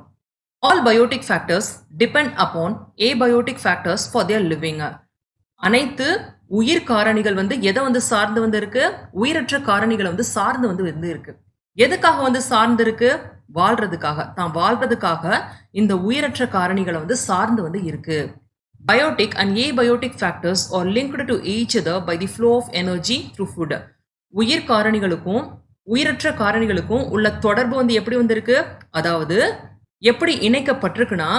All biotic factors depend upon abiotic factors for their living. அனைத்து உயிர் காரணிகள் வந்து எதை வந்து சார்ந்து வந்து இருக்கு? உயிரற்ற காரணிகளை வந்து சார்ந்து வந்து இருக்கு. எதுக்காக வந்து சார்ந்து இருக்கு? வாழ்றதுக்காக. தான் வாழ்றதுக்காக இந்த உயிரற்ற காரணிகளை வந்து சார்ந்து வந்து இருக்கு. Biotic and abiotic factors are linked to each other by the flow of energy through food. உயிர் காரணிகளுக்கும் உயிரற்ற காரணிகளுக்கும் உள்ள தொடர்பு வந்து எப்படி வந்து இருக்கு? அதாவது எப்படி இணைக்கப்பட்டிருக்குன்னா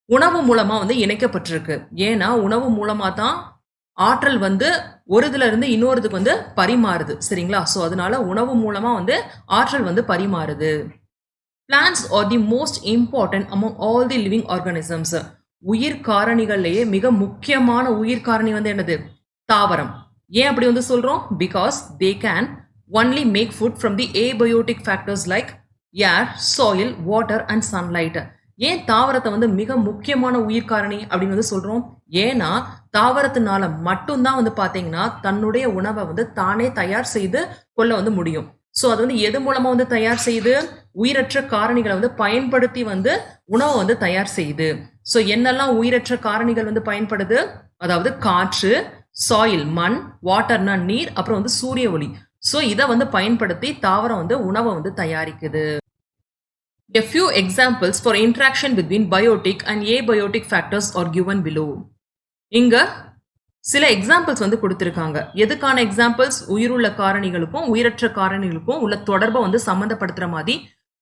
உணவு மூலமா வந்து இணைக்கப்பட்டிருக்கு. ஏன்னா உணவு மூலமா தான் ஆற்றல் வந்து ஒரு இதுல இருந்து இன்னொருதுக்கு வந்து பரிமாறுது. சரிங்களா? ஸோ அதனால உணவு மூலமா வந்து ஆற்றல் வந்து பரிமாறுது. Plants are the most important among all the living organisms. உயிர் காரணிகள்லயே மிக முக்கியமான உயிர் காரணி வந்து என்னது? தாவரம். ஏன் அப்படி வந்து சொல்றோம்? Because they can only make food from the abiotic factors like air, soil, water and sunlight. ஏன் தாவரத்தை வந்து மிக முக்கியமான உயிர் காரணி அப்படின்னு வந்து சொல்றோம்? ஏன்னா தாவரத்தினால மட்டும்தான் வந்து பாத்தீங்கன்னா தன்னுடைய உணவை வந்து தானே தயார் செய்து கொள்ள வந்து முடியும். ஸோ அது வந்து எது மூலமா வந்து தயார் செய்யுது? உயிரற்ற காரணிகளை வந்து பயன்படுத்தி வந்து உணவை வந்து தயார் செய்யுது. ஸோ என்னெல்லாம் உயிரற்ற காரணிகள் வந்து பயன்படுது? அதாவது காற்று, சாயில் மண், வாட்டர்னா நீர், அப்புறம் வந்து சூரிய ஒளி. ஸோ இதை வந்து பயன்படுத்தி தாவரம் வந்து உணவை வந்து தயாரிக்குது. A few examples for interaction between biotic and abiotic factors are given below. இங்க சில எக்ஸாம்பிள்ஸ் வந்து கொடுத்திருக்காங்க. எதுக்கான எக்ஸாம்பிள்ஸ்? உயிருள்ள காரணிகளுக்கும் உயிரற்ற காரணிகளுக்கும் உள்ள தொடர்பை வந்து சம்மந்தப்படுத்துற மாதிரி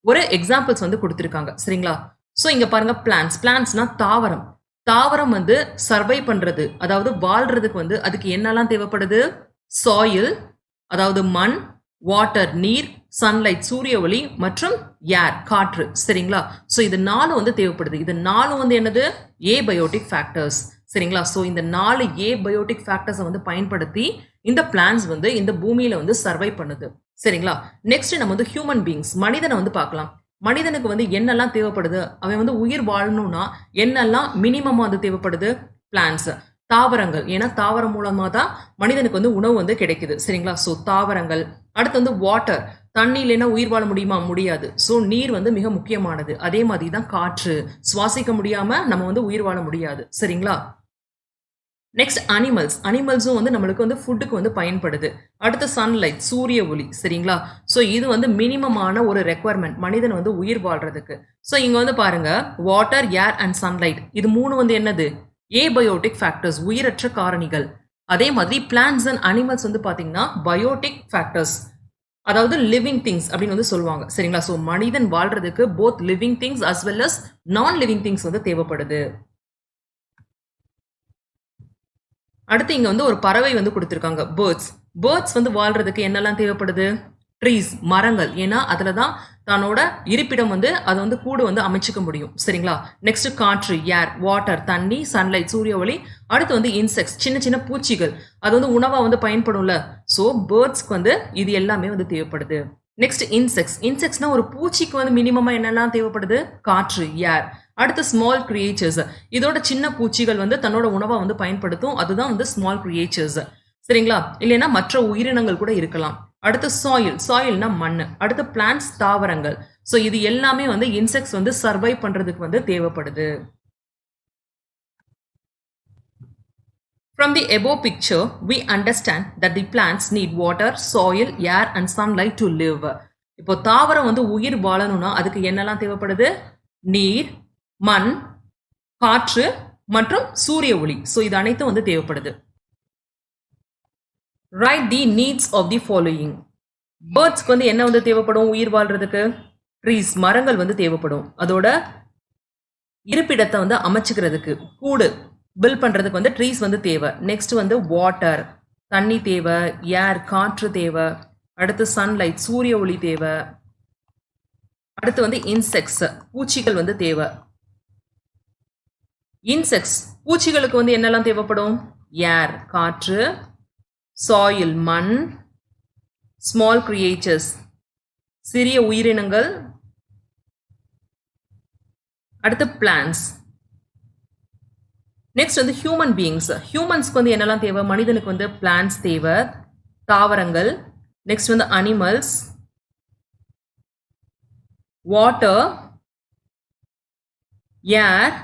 ஒரு எக்ஸாம்பிள்ஸ் வந்து கொடுத்திருக்காங்க. சரிங்களா? ஸோ இங்க பாருங்க, பிளான்ஸ்னா தாவரம். தாவரம் வந்து சர்வை பண்றது, அதாவது வாழ்றதுக்கு வந்து அதுக்கு என்னெல்லாம் தேவைப்படுது? சாயில், அதாவது மண், வாட்டர் நீர், சன்லைட் சூரிய ஒளி, மற்றும் ஏர் காற்று. சரிங்களா? ஸோ இது 4 வந்து தேவைப்படுது. இது 4 வந்து என்னது? Abiotic factors. சரிங்களா? ஸோ இந்த 4 ஏபயோட்டிக் ஃபேக்டர்ஸை வந்து பயன்படுத்தி இந்த பிளான்ஸ் வந்து இந்த பூமியில வந்து சர்வை பண்ணுது. சரிங்களா? நெக்ஸ்ட் நம்ம வந்து ஹியூமன் பீயிங்ஸ், மனிதனை வந்து பார்க்கலாம். மனிதனுக்கு வந்து என்னெல்லாம் தேவைப்படுது? அவன் வந்து உயிர் வாழணும்னா என்னெல்லாம் மினிமமா வந்து தேவைப்படுது? பிளான்ஸ், தாவரங்கள். ஏன்னா தாவரம் மூலமா தான் மனிதனுக்கு வந்து உணவு வந்து கிடைக்குது. சரிங்களா? ஸோ தாவரங்கள். அடுத்து வந்து வாட்டர், தண்ணி இல்லைன்னா உயிர் வாழ முடியுமா? முடியாது. ஸோ நீர் வந்து மிக முக்கியமானது. அதே மாதிரி தான் காற்று, சுவாசிக்க முடியாம நம்ம வந்து உயிர் வாழ முடியாது. சரிங்களா? நெக்ஸ்ட் அனிமல்ஸும் வந்து நம்மளுக்கு வந்து ஃபுட்டுக்கு வந்து பயன்படுது. அடுத்து சன்லைட் சூரிய ஒளி. சரிங்களா? ஸோ இது வந்து மினிமமான ஒரு ரெக்குவயர்மெண்ட் மனிதன் வந்து உயிர் வாழ்றதுக்கு. ஸோ இங்க வந்து பாருங்க, வாட்டர், ஏர் அண்ட் சன்லைட், இது 3 வந்து என்னது? ஏபயோட்டிக் ஃபேக்டர்ஸ், உயிரற்ற காரணிகள். அதே மாதிரி பிளான்ட்ஸ் அண்ட் அனிமல்ஸ் வந்து பாத்தீங்கன்னா பயோட்டிக் ஃபேக்டர்ஸ், அதாவது லிவிங் திங்ஸ் அப்படின்னு வந்து சொல்லுவாங்க. சரிங்களா? ஸோ மனிதன் வாழ்றதுக்கு both living things as well as non living things வந்து தேவைப்படுது. அடுத்து இங்க வந்து ஒரு பறவை வந்து கொடுத்திருக்காங்க, பேர்ட்ஸ் வந்து வாழ்றதுக்கு என்னெல்லாம் தேவைப்படுது? ட்ரீஸ், மரங்கள். ஏன்னா அதுல தான் தன்னோட இருப்பிடம் வந்து அதை வந்து கூடு வந்து அமைச்சுக்க முடியும். சரிங்களா? நெக்ஸ்ட் காற்று, ஏர், வாட்டர் தண்ணி, சன்லைட் சூரிய ஒளி. அடுத்து வந்து இன்செக்ட்ஸ், சின்ன சின்ன பூச்சிகள், அது வந்து உணவா வந்து பயன்படும்ல. ஸோ பேர்ட்ஸ்க்கு வந்து இது எல்லாமே வந்து தேவைப்படுது. நெக்ஸ்ட் இன்செக்ட்ஸ்னா ஒரு பூச்சிக்கு வந்து மினிமமா என்னெல்லாம் தேவைப்படுது? காற்று, ஏர். அடுத்து ஸ்மால் கிரியேச்சர்ஸ், இதோட சின்ன பூச்சிகள் வந்து தன்னோட உணவை வந்து பயன்படுத்தும். அதுதான் வந்து ஸ்மால் கிரியேச்சர்ஸ். சரிங்களா? இல்லைன்னா மற்ற உயிரினங்கள் கூட இருக்கலாம். அடுத்து சாயில்னா மண். அடுத்து பிளான்ட்ஸ், தாவரங்கள். ஸோ இது எல்லாமே வந்து இன்செக்ட்ஸ் வந்து சர்வை பண்றதுக்கு வந்து தேவைப்படுது. From the above picture, we understand that the plants need water, soil, air and sunlight to live. இப்போ தாவரம் வந்து உயிர் வாழணும்னா அதுக்கு என்னெல்லாம் தேவைப்படுது? நீர், மண், காற்று மற்றும் சூரிய ஒளி. ஸோ இது அனைத்தும் வந்து தேவைப்படுது. Write the needs of the following. பேர்ட்ஸ்க்கு வந்து என்ன வந்து தேவைப்படும் உயிர் வாழ்றதுக்கு? ட்ரீஸ், மரங்கள் வந்து தேவைப்படும். அதோட இருப்பிடத்தை வந்து அமைச்சுக்கிறதுக்கு, கூடு பில்ட் பண்றதுக்கு வந்து ட்ரீஸ் வந்து தேவை. நெக்ஸ்ட் வந்து வாட்டர், தண்ணி தேவை. ஏர், காற்று தேவை. அடுத்து சன்லைட், சூரிய ஒளி தேவை. அடுத்து வந்து இன்செக்ட்ஸ், பூச்சிகள் வந்து தேவை. இன்செக்ட்ஸ், பூச்சிகளுக்கு வந்து என்னெல்லாம் தேவைப்படும்? ஏர், காற்று, சாயில், மண், ஸ்மால் கிரியேச்சர்ஸ், சிறிய உயிரினங்கள். அடுத்து பிளான்ஸ். நெக்ஸ்ட் வந்து ஹியூமன் பீயிங்ஸ், ஹியூமன்ஸ்க்கு வந்து என்னெல்லாம் தேவை? மனிதனுக்கு வந்து பிளான்ஸ் தேவை, தாவரங்கள். நெக்ஸ்ட் வந்து animals, water, air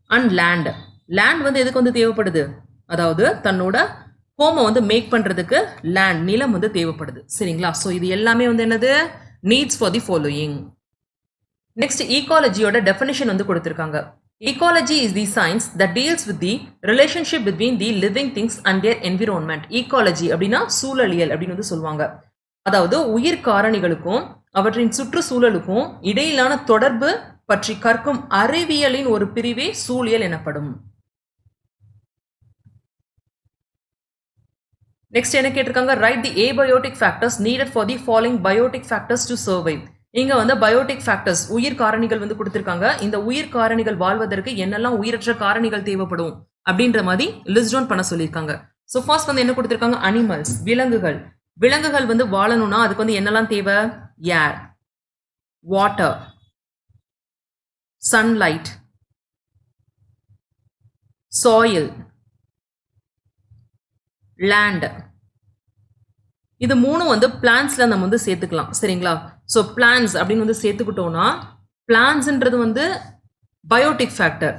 and land. Land வந்து எதுக்கு வந்து தேவைப்படுது? அதாவது தன்னோட ஹோமை வந்து மேக் பண்றதுக்கு லேண்ட், நிலம் வந்து தேவைப்படுது. சரிங்களா? ஸோ இது எல்லாமே வந்து என்னது? Needs for the following. Next ஈகாலஜியோட டெஃபினிஷன் வந்து கொடுத்திருக்காங்க. ecology is the science that deals with the relationship between the living things and their environment. ecology அப்படின்னா சூழலியல் அப்படின்னு வந்து சொல்லுவாங்க. அதாவது உயிர் காரணிகளுக்கும் அவற்றின் சுற்றுச்சூழலுக்கும் இடையிலான தொடர்பு பற்றி கற்கும் அறிவியலின் ஒரு பிரிவே சூழியல் எனப்படும். நெக்ஸ்ட் என்ன கேட்டிருக்காங்க? Right the abiotic factors needed for the following biotic factors to survive. இங்க வந்து பயோட்டிக் ஃபேக்டர்ஸ், உயிர் காரணிகள் வந்து கொடுத்திருக்காங்க. இந்த உயிர் காரணிகள் வாழ்வதற்கு என்னெல்லாம் உயிரற்ற காரணிகள் தேவைப்படும் அப்படின்ற மாதிரி லிஸ்ட் டவுன் பண்ண சொல்லியிருக்காங்க. ஸோ ஃபர்ஸ்ட் வந்து என்ன கொடுத்திருக்காங்க? அனிமல்ஸ், விலங்குகள். விலங்குகள் வந்து வாழணும்னா அதுக்கு வந்து என்னெல்லாம் தேவை? Air, water, sunlight, soil, land. இது மூணும் வந்து பிளான்ஸ்ல நம்ம வந்து சேர்த்துக்கலாம் சரிங்களா. ஸோ பிளான்ஸ் அப்படின்னு வந்து சேர்த்துக்கிட்டோம்னா பிளான்ஸ்ன்றது வந்து பயோட்டிக் ஃபேக்டர்.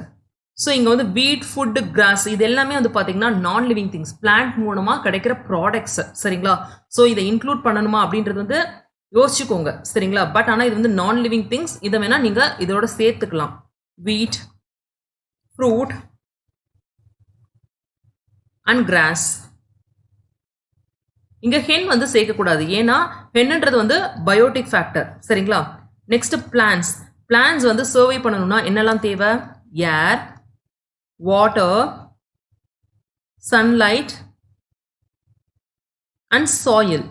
ஸோ இங்கே வந்து வீட், ஃபுட்டு, கிராஸ் இது எல்லாமே வந்து பார்த்தீங்கன்னா நான் லிவிங் திங்ஸ், பிளான்ட் மூலமாக கிடைக்கிற ப்ராடக்ட்ஸ் சரிங்களா. ஸோ இதை இன்க்ளூட் பண்ணணுமா அப்படின்றது வந்து யோசிச்சுக்கோங்க சரிங்களா. பட் ஆனால் இது வந்து நான் லிவிங் திங்ஸ், இதை வேணா நீங்கள் இதோட சேர்த்துக்கலாம். Wheat, fruit and grass. இங்க ஹென் வந்து சேர்க்கக்கூடாது, ஏன்னா ஹென்ன்றது வந்து பயோட்டிக் ஃபேக்டர் சரிங்களா. Next plants. பிளான்ஸ் வந்து சர்வை பண்ணணும்னா என்னெல்லாம் தேவை? Air, water, sunlight and soil.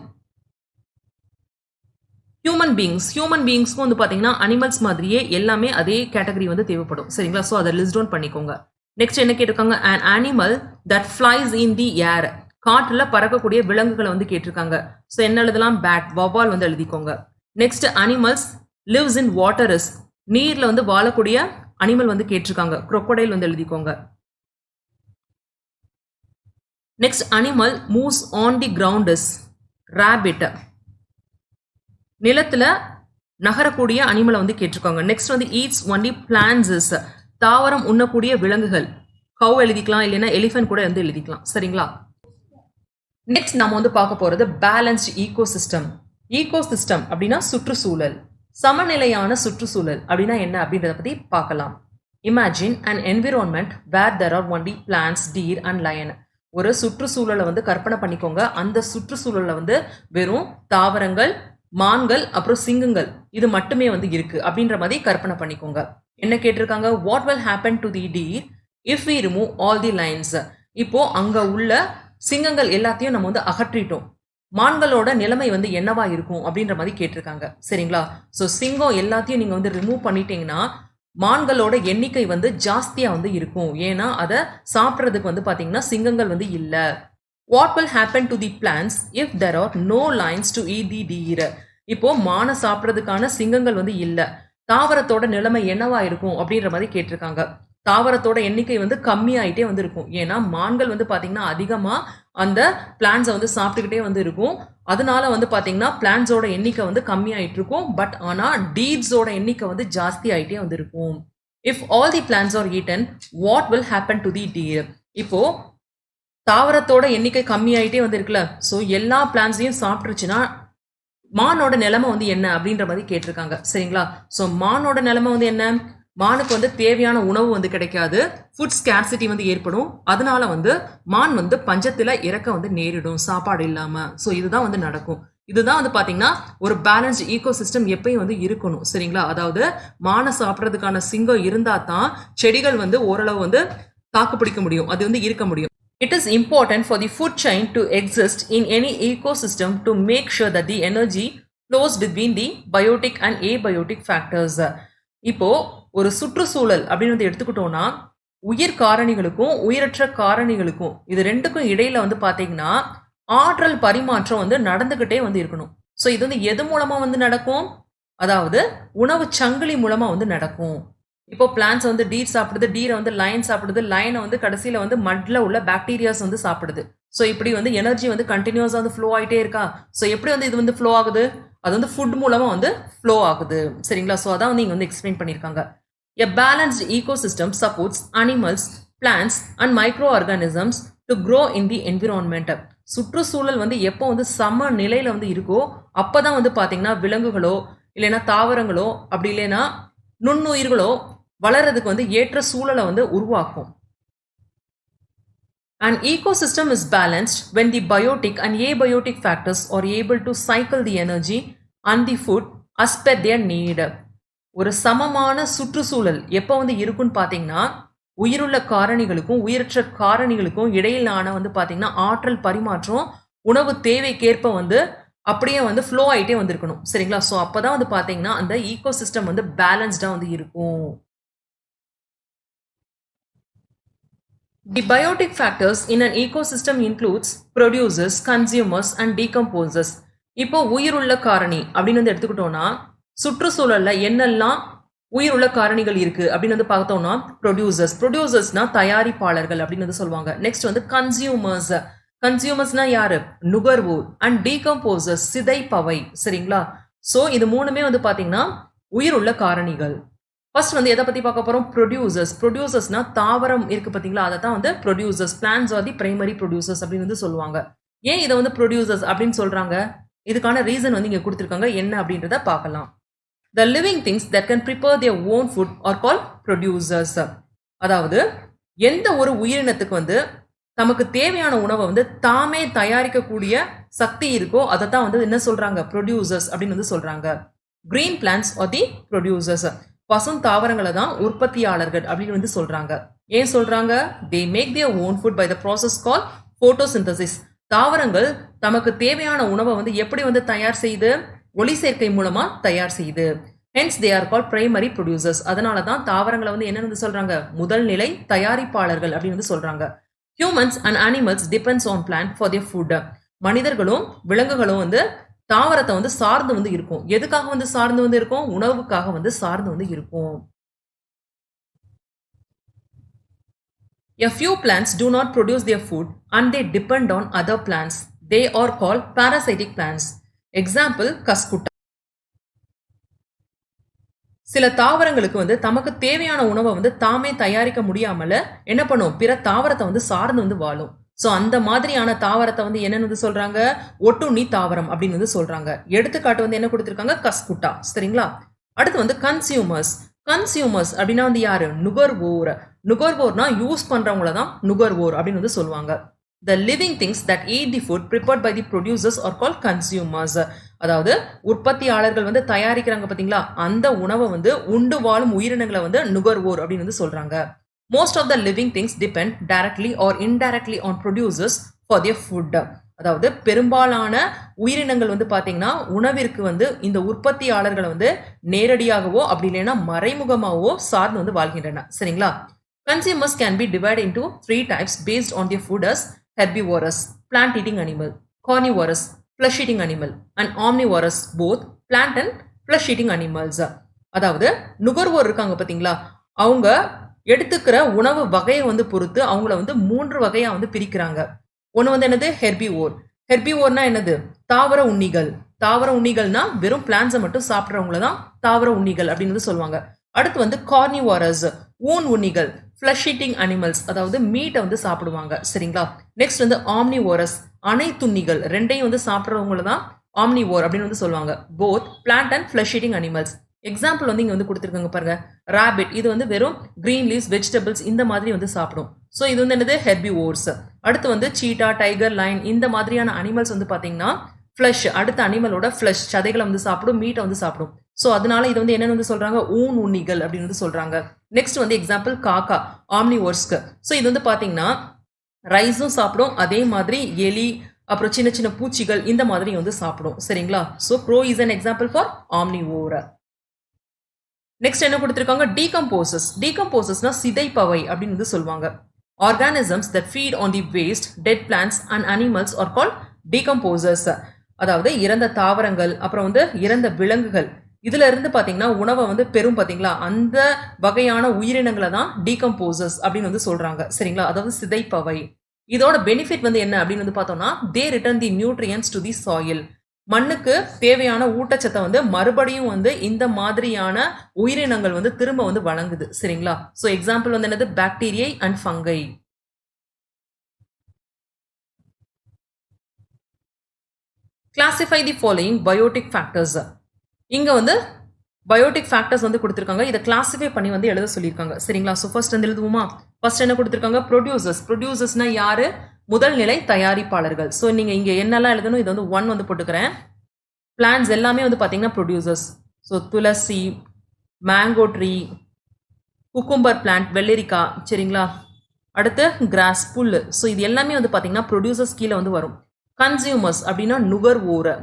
Human பீயிங்ஸ்க்கும் வந்து பார்த்தீங்கன்னா அனிமல்ஸ் மாதிரியே எல்லாமே அதே கேட்டகரி வந்து தேவைப்படும் சரிங்களா. ஸோ அதை லிஸ்ட் டவுன் பண்ணிக்கோங்க. நெக்ஸ்ட் என்ன கேட்டிருக்காங்க? an animal that flies in the air. காற்றுல பறக்கக்கூடிய விலங்குகளை வந்து கேட்டிருக்காங்க. ஸோ என்ன எழுதலாம்? பேட், வவ்வால் வந்து எழுதிக்கோங்க. Next animals lives in waters. நீர்ல வந்து வாழக்கூடிய அனிமல் வந்து கேட்டிருக்காங்க. crocodile வந்து எழுதிக்கோங்க. Next animal moves on the ground is rabbit. நிலத்துல நகரக்கூடிய அனிமலை வந்து கேட்டிருக்காங்க. நெக்ஸ்ட் வந்து ஈட்ஸ் ஒன்லி பிளான்ஸ் இஸ். தாவரம் உண்ணக்கூடிய விலங்குகள். கவ் எழுதிக்கலாம், இல்லைன்னா எலிஃபென்ட் கூட வந்து எழுதிக்கலாம் சரிங்களா. நெக்ஸ்ட் நம்ம வந்து பார்க்க போறது பேலன்ஸ்ட் ஈகோசிஸ்டம். ஈகோசிஸ்டம் அப்படின்னா சுற்றுச்சூழல், சமநிலையான சுற்றுச்சூழல் அப்படின்னா என்ன அப்படின்றத பத்தி பார்க்கலாம். Imagine an environment where there are only plants, deer and lion. ஒரு சுற்றுச்சூழலை வந்து கற்பனை பண்ணிக்கோங்க. அந்த சுற்றுச்சூழல்ல வந்து வெறும் தாவரங்கள், மான்கள், அப்புறம் சிங்கங்கள் இது மட்டுமே வந்து இருக்கு அப்படின்ற மாதிரி கற்பனை பண்ணிக்கோங்க. என்ன கேட்டிருக்காங்க? What will happen to the deer if we remove all the lions. இப்போ அங்க உள்ள சிங்கங்கள் எல்லாத்தையும் நம்ம வந்து அகற்றிட்டோம், மான்களோட நிலைமை வந்து என்னவா இருக்கும் அப்படின்ற மாதிரி கேட்டிருக்காங்க சரிங்களா. ஸோ சிங்கம் எல்லாத்தையும் நீங்க வந்து ரிமூவ் பண்ணிட்டீங்கன்னா மான்களோட எண்ணிக்கை வந்து ஜாஸ்தியா வந்து இருக்கும், ஏன்னா அதை சாப்பிட்றதுக்கு வந்து பாத்தீங்கன்னா சிங்கங்கள் வந்து இல்ல. What will happen to the plants if there are no lions to eat the deer. இப்போ மானை சாப்பிட்றதுக்கான சிங்கங்கள் வந்து இல்ல, தாவரத்தோட நிலைமை என்னவா இருக்கும் அப்படின்ற மாதிரி கேட்டிருக்காங்க. தாவரத்தோட எண்ணிக்கை வந்து கம்மியாயிட்டே வந்து இருக்கும், ஏன்னா மான்கள் வந்து பாத்தீங்கன்னா அதிகமா அந்த பிளான்ஸை வந்து சாப்பிட்டுக்கிட்டே வந்து இருக்கும். அதனால வந்து பாத்தீங்கன்னா பிளான்ஸோட எண்ணிக்கை வந்து கம்மியாயிட்டு இருக்கும். பட் ஆனா டீட்ஸோட எண்ணிக்கை வந்து ஜாஸ்தி ஆயிட்டே வந்து இருக்கும். If all the plants are eaten what will happen to the deer. இப்போ தாவரத்தோட எண்ணிக்கை கம்மியாயிட்டே வந்து இருக்குல்ல, ஸோ எல்லா பிளான்ஸையும் சாப்பிட்டுருச்சுன்னா மானோட நிலைமை வந்து என்ன அப்படின்ற மாதிரி கேட்டிருக்காங்க சரிங்களா. ஸோ மானோட நிலைமை வந்து என்ன? மானுக்கு வந்து தேவையான உணவு வந்து கிடைக்காது, ஃபுட் ஸ்கேர்சிட்டி வந்து ஏற்படும். அதனால வந்து மான் வந்து பஞ்சத்துல இறக்க வந்து நேரிடும் சாப்பாடு இல்லாம. ஸோ இதுதான் வந்து நடக்கும். இதுதான் வந்து பாத்தீங்கன்னா ஒரு பேலன்ஸ்ட் ஈகோ சிஸ்டம் எப்பயும் வந்து இருக்கணும் சரிங்களா. அதாவது மானை சாப்பிட்றதுக்கான சிங்கம் இருந்தா தான் செடிகள் வந்து ஓரளவு வந்து தாக்கு பிடிக்க முடியும், அது வந்து இருக்க முடியும். It is important for the food chain to exist in any ecosystem to make sure that the energy flows between the biotic and abiotic factors. இப்போ ஒரு சுற்றுச்சூழல் அப்படின்னு வந்து எடுத்துக்கிட்டோம்னா உயிர் காரணிகளுக்கும் உயிரற்ற காரணிகளுக்கும் இது ரெண்டுக்கும் இடையில வந்து பாத்தீங்கன்னா ஆற்றல் பரிமாற்றம் வந்து நடந்துகிட்டே வந்து இருக்கணும். ஸோ இது வந்து எது மூலமா வந்து நடக்கும்? அதாவது உணவு சங்கிலி மூலமா வந்து நடக்கும். இப்போ பிளான்ஸ் வந்து டீர் சாப்பிடுது, டீரை வந்து லயன் சாப்பிடுது, லயனை வந்து கடைசியில வந்து மட்ல உள்ள பாக்டீரியாஸ் வந்து சாப்பிடுது. ஸோ இப்படி வந்து எனர்ஜி வந்து கண்டினியூஸா வந்து ஃப்ளோ ஆயிட்டே இருக்கா. ஸோ எப்படி வந்து இது வந்து ஃப்ளோ ஆகுது? அது வந்து ஃபுட் மூலமா வந்து ஃப்ளோ ஆகுது சரிங்களா. ஸோ அதான் வந்து இங்க வந்து எக்ஸ்பிளைன் பண்ணியிருக்காங்க. A balanced ecosystem supports animals, plants and microorganisms to grow in the environment. சுற்றுச்சூழல் வந்து எப்போ வந்து சம நிலையில வந்து இருக்கோ அப்பதான் வந்து பாத்தீங்கன்னா விலங்குகளோ இல்லைன்னா தாவரங்களோ அப்படி இல்லைன்னா நுண்ணுயிர்களோ வளர்றதுக்கு வந்து ஏற்ற சூழலை வந்து உருவாக்கும். An ecosystem is balanced when the biotic and abiotic factors are able to cycle the energy and the food as per their need. ஒரு சமமான சுற்றுச்சூழல் எப்போ வந்து இருக்குன்னு பார்த்தீங்கன்னா உயிருள்ள காரணிகளுக்கும் உயிரற்ற காரணிகளுக்கும் இடையிலான வந்து பார்த்தீங்கன்னா ஆற்றல் பரிமாற்றம் உணவு தேவைக்கேற்ப வந்து அப்படியே வந்து ஃப்ளோ ஆகிட்டே வந்து இருக்கணும் சரிங்களா. ஸோ அப்போதான் வந்து பார்த்தீங்கன்னா அந்த ஈகோ சிஸ்டம் வந்து பேலன்ஸ்டாக வந்து இருக்கும். The biotic factors in an ecosystem includes producers, consumers and decomposers. இப்போ உயிருள்ள காரணி அப்படின்னு வந்து எடுத்துக்கிட்டோம்னா சுற்றுச்சூழல்ல என்னெல்லாம் உயிருள்ள காரணிகள் இருக்கு அப்படின்னு வந்து பார்த்தோம்னா ப்ரொடியூசர்ஸ்னா தயாரிப்பாளர்கள் அப்படின்னு வந்து சொல்லுவாங்க. நெக்ஸ்ட் வந்து கன்சியூமர்ஸ், கன்சியூமர்ஸ்னா யாரு? நுகர்வோர். அண்ட் டீகம்போசர்ஸ் சிதைப்பவை. சரிங்களா? ஸோ இது மூணுமே வந்து பார்த்தீங்கன்னா உயிருள்ள காரணிகள். ஃபர்ஸ்ட் வந்து எதை பத்தி பார்க்க போறோம்? ப்ரொடியூசர்ஸ். ப்ரொடியூசர்ஸ்னா தாவரம் இருக்கு பார்த்தீங்களா, அதை தான் வந்து producers. Plants are the primary producers அப்படின்னு வந்து சொல்லுவாங்க. ஏன் இதை வந்து ப்ரொடியூசர்ஸ் அப்படின்னு சொல்றாங்க? இதுக்கான ரீசன் வந்து இங்க கொடுத்துருக்காங்க. என்ன அப்படின்றத பார்க்கலாம். The living things that can prepare their own food are called producers. அதாவது எந்த ஒரு உயிரினத்துக்கு வந்து தமக்கு தேவையான உணவை வந்து தாமே தயாரிக்கக்கூடிய சக்தி இருக்கோ அதை தான் வந்து என்ன சொல்றாங்க? ப்ரொடியூசர்ஸ் அப்படின்னு வந்து சொல்றாங்க. Green plans are the producers. பசும் தாவரங்களை தான் உற்பத்தியாளர்கள் அப்படின்னு வந்து சொல்றாங்க. ஏன் சொல்றாங்க? they make their own food by the process called photosynthesis. தாவரங்கள் தமக்கு தேவையான உணவை வந்து எப்படி வந்து தயார் செய்து? ஒளி சேர்க்கை மூலமா தயார் செய்யுது. hence they are called primary producers. அதனால தான் தாவரங்களை வந்து என்ன வந்து சொல்றாங்க? முதல் நிலை தயாரிப்பாளர்கள் அப்படின்னு வந்து சொல்றாங்க. humans and animals depends on plant for their food. மனிதர்களும் விலங்குகளும் வந்து தாவரத்தை வந்து சார்ந்து வந்து இருக்கும். எதுக்காக வந்து சார்ந்து வந்து இருக்கும்? உணவுக்காக வந்து சார்ந்து வந்து இருக்கும். A few plants do not produce their food and they depend on other plants. They are called parasitic plants. Example, கஸ்குட்டா. சில தாவரங்களுக்கு வந்து தமக்கு தேவையான உணவை வந்து தாமே தயாரிக்க முடியாமல என்ன பண்ணும்? பிற தாவரத்தை வந்து சார்ந்து வந்து வாழும். ஸோ அந்த மாதிரியான தாவரத்தை வந்து என்னன்னு வந்து சொல்றாங்க? ஒட்டுண்ணி தாவரம் அப்படின்னு வந்து சொல்றாங்க. எடுத்துக்காட்டு வந்து என்ன கொடுத்துருக்காங்க? கஸ்குட்டா. சரிங்களா? அடுத்து வந்து கன்சியூமர்ஸ். கன்சியூமர்ஸ் அப்படின்னா வந்து யாரு? நுகர்வோர். நுகர்வோர்னா யூஸ் பண்றவங்கள தான் நுகர்வோர் அப்படின்னு வந்து சொல்லுவாங்க. The living things that eat the food prepared by the producers are called consumers. அதாவது உற்பத்தியாளர்கள் வந்து தயாரிக்கிறாங்க பாத்தீங்களா, அந்த உணவை வந்து உண்டு வாழும் உயிரினங்களை வந்து நுகர்வோர் அப்படின்னு வந்து சொல்றாங்க. Most of the living things depend directly or indirectly on producers for their food. அதாவது பெரும்பாலான உயிரினங்கள் வந்து பாத்தீங்கன்னா உணவிற்கு வந்து இந்த உற்பத்தியாளர்களை வந்து நேரடியாகவோ அப்படி இல்லைன்னா மறைமுகமாகவோ சார்ந்து வந்து வாழ்கின்றன. சரிங்களா? Consumers can be divided into 3 types based on their food as herbivorous, plant eating animal, carnivorous, flesh eating animal, and omnivorous, both plant and flesh eating animals. அதாவது நுகர்வோர் இருக்காங்க பாத்தீங்களா, அவங்க எடுத்துக்கிற உணவு வகையை வந்து பொறுத்து அவங்கள வந்து 3 வகையா வந்து பிரிக்கிறாங்க. ஒன்று வந்து என்னது? ஹெர்பிவோர். ஹெர்பிவோர்னா என்னது? தாவர உண்ணிகள். தாவர உண்ணிகள்னா வெறும் பிளான்ஸை மட்டும் சாப்பிட்றவங்கள தான் தாவர உண்ணிகள் அப்படின்னு வந்து சொல்லுவாங்க. அடுத்து வந்து கார்னிவாரஸ், ஊன் உண்ணிகள், ஃபிளஷ் ஈட்டிங் அனிமல்ஸ், அதாவது மீட்டை வந்து சாப்பிடுவாங்க. சரிங்களா? நெக்ஸ்ட் வந்து ஆம்னிவோரஸ், அனைத்துண்ணிகள், ரெண்டையும் வந்து சாப்பிட்றவங்கள தான் ஆம்னிவோர் அப்படின்னு வந்து சொல்லுவாங்க. Both plant and flush eating animals. Example வந்து இங்க வந்து கொடுத்துருக்காங்க பாருங்க. ராபிட், இது வந்து வெறும் கிரீன் லீவ்ஸ், வெஜிடபிள்ஸ் இந்த மாதிரி வந்து சாப்பிடும். ஸோ இது வந்து என்னது? ஹெர்பிவோர்ஸ். அடுத்து வந்து சீட்டா, டைகர், லைன் இந்த மாதிரியான அனிமல்ஸ் வந்து பாத்தீங்கன்னா ஃபிளஷ், அடுத்த அனிமலோட ஃபிளஷ் சதைகளை வந்து சாப்பிடும், மீட்டை வந்து சாப்பிடும். ஸோ அதனால இது வந்து என்னன்னு வந்து சொல்றாங்க? ஊன் உண்ணிகள் அப்படின்னு வந்து சொல்றாங்க. நெக்ஸ்ட் வந்து எக்ஸாம்பிள் காக்கா, ஆம்னிவோர்ஸ்க்கு. ஸோ இது வந்து பாத்தீங்கன்னா ரைஸும் சாப்பிடும், அதே மாதிரி எலி, அப்புறம் சின்ன சின்ன பூச்சிகள் இந்த மாதிரி வந்து சாப்பிடும். சரிங்களா? So crow is an example for omnivore. Next என்ன கொடுத்துருக்காங்க? டீகம்போசஸ். டீகம்போசஸ்னா சிதைப்பவை அப்படின்னு வந்து சொல்லுவாங்க. Organisms that feed on the waste, dead plants and animals are called decomposers. அதாவது இறந்த தாவரங்கள், அப்புறம் வந்து இறந்த விலங்குகள், இதுல இருந்து பாத்தீங்கன்னா உணவை வந்து பெரும் பாத்தீங்களா, அந்த வகையான உயிரினங்களை தான் டீகம்போசர்ஸ் அப்படின்னு வந்து சொல்றாங்க. சரிங்களா? அதாவது சிதைப்பவை. இதோட பெனிஃபிட் வந்து என்ன அப்படின்னு வந்து பார்த்தோம்னா, தே return the nutrients to the soil. மண்ணுக்கு தேவையான ஊட்டச்சத்தை வந்து மறுபடியும் வந்து இந்த மாதிரியான உயிரினங்கள் வந்து திரும்ப வந்து வழங்குது. சரிங்களா? ஸோ எக்ஸாம்பிள் வந்து என்னது? Bacteria and fungi. Classify the following biotic factors. இங்க வந்து பயோட்டிக் ஃபேக்டர்ஸ் வந்து கொடுத்துருக்காங்க. இதை கிளாசிஃபை பண்ணி வந்து எழுத சொல்லியிருக்காங்க. சரிங்களா? ஸோ ஃபர்ஸ்ட் வந்து எழுதுவோமா? ஃபர்ஸ்ட் என்ன கொடுத்துருக்காங்க? ப்ரொடியூசர்ஸ். ப்ரொடியூசர்ஸ்னா யாரு? முதல் நிலை தயாரிப்பாளர்கள். ஸோ நீங்க இங்க என்னெல்லாம் எழுதணும்? இது வந்து 1 வந்து போட்டுக்கிறேன். பிளான்ஸ் எல்லாமே வந்து பாத்தீங்கன்னா ப்ரொடியூசர்ஸ். ஸோ துளசி, மேங்கோ ட்ரீ, குக்கும்பர் பிளான்ட், வெள்ளரிக்காய். சரிங்களா? அடுத்து கிராஸ், புல். ஸோ இது எல்லாமே வந்து பாத்தீங்கன்னா ப்ரொடியூசர்ஸ் கீழே வந்து வரும். கன்சியூமர்ஸ் அப்படின்னா நுகர்வோர்.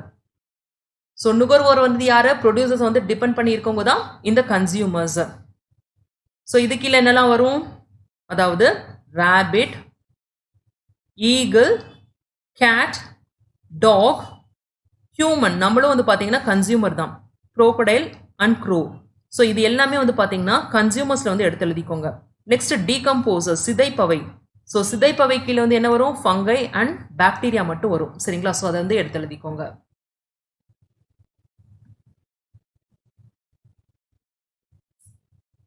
ஸோ நுகர்வோர் வந்து யாரு? ப்ரொடியூசர்ஸ் வந்து டிபெண்ட் பண்ணி இருக்கவங்க தான் இந்த கன்சியூமர்ஸ். ஸோ இது கீழே என்னெல்லாம் வரும்? அதாவது rabbit, eagle, cat, dog, human, நம்மளும் வந்து பார்த்தீங்கன்னா கன்சியூமர் தான், க்ரோக்கடைல் அண்ட் க்ரோ. ஸோ இது எல்லாமே வந்து பார்த்தீங்கன்னா கன்சியூமர்ஸ்ல வந்து எடுத்து எழுதிக்கோங்க. நெக்ஸ்ட் டீகம்போசர், சிதைப்பவை. ஸோ சிதைப்பவை கீழே வந்து என்ன வரும்? ஃபங்கை அண்ட் பாக்டீரியா மட்டும் வரும். சரிங்களா? ஸோ அதை வந்து எடுத்து எழுதிக்கோங்க.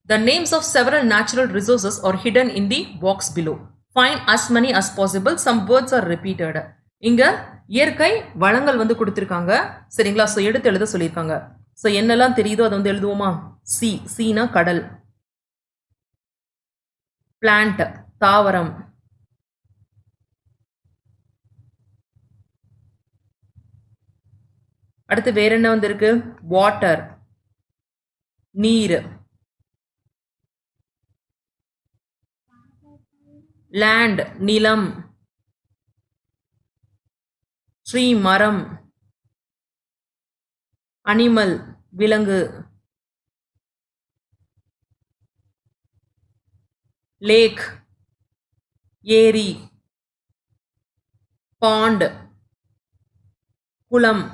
The names of several natural resources are hidden in the box below. Find as many as possible. Some words are repeated. இங்க இயற்கை வளங்கள் வந்து கொடுத்திருக்காங்க. சரிங்களா? ஸோ எடுத்து எழுத சொல்லியிருக்காங்க. ஸோ என்னெல்லாம் தெரியுதோ அதை வந்து எழுதுவோமா? சீனா கடல், பிளான்ட் தாவரம், அடுத்து வேற என்ன வந்து இருக்கு? வாட்டர் நீர், லேண்ட் நிலம், ட்ரீ மரம், அனிமல் விலங்கு, லேக் ஏரி, பாண்ட் குளம்.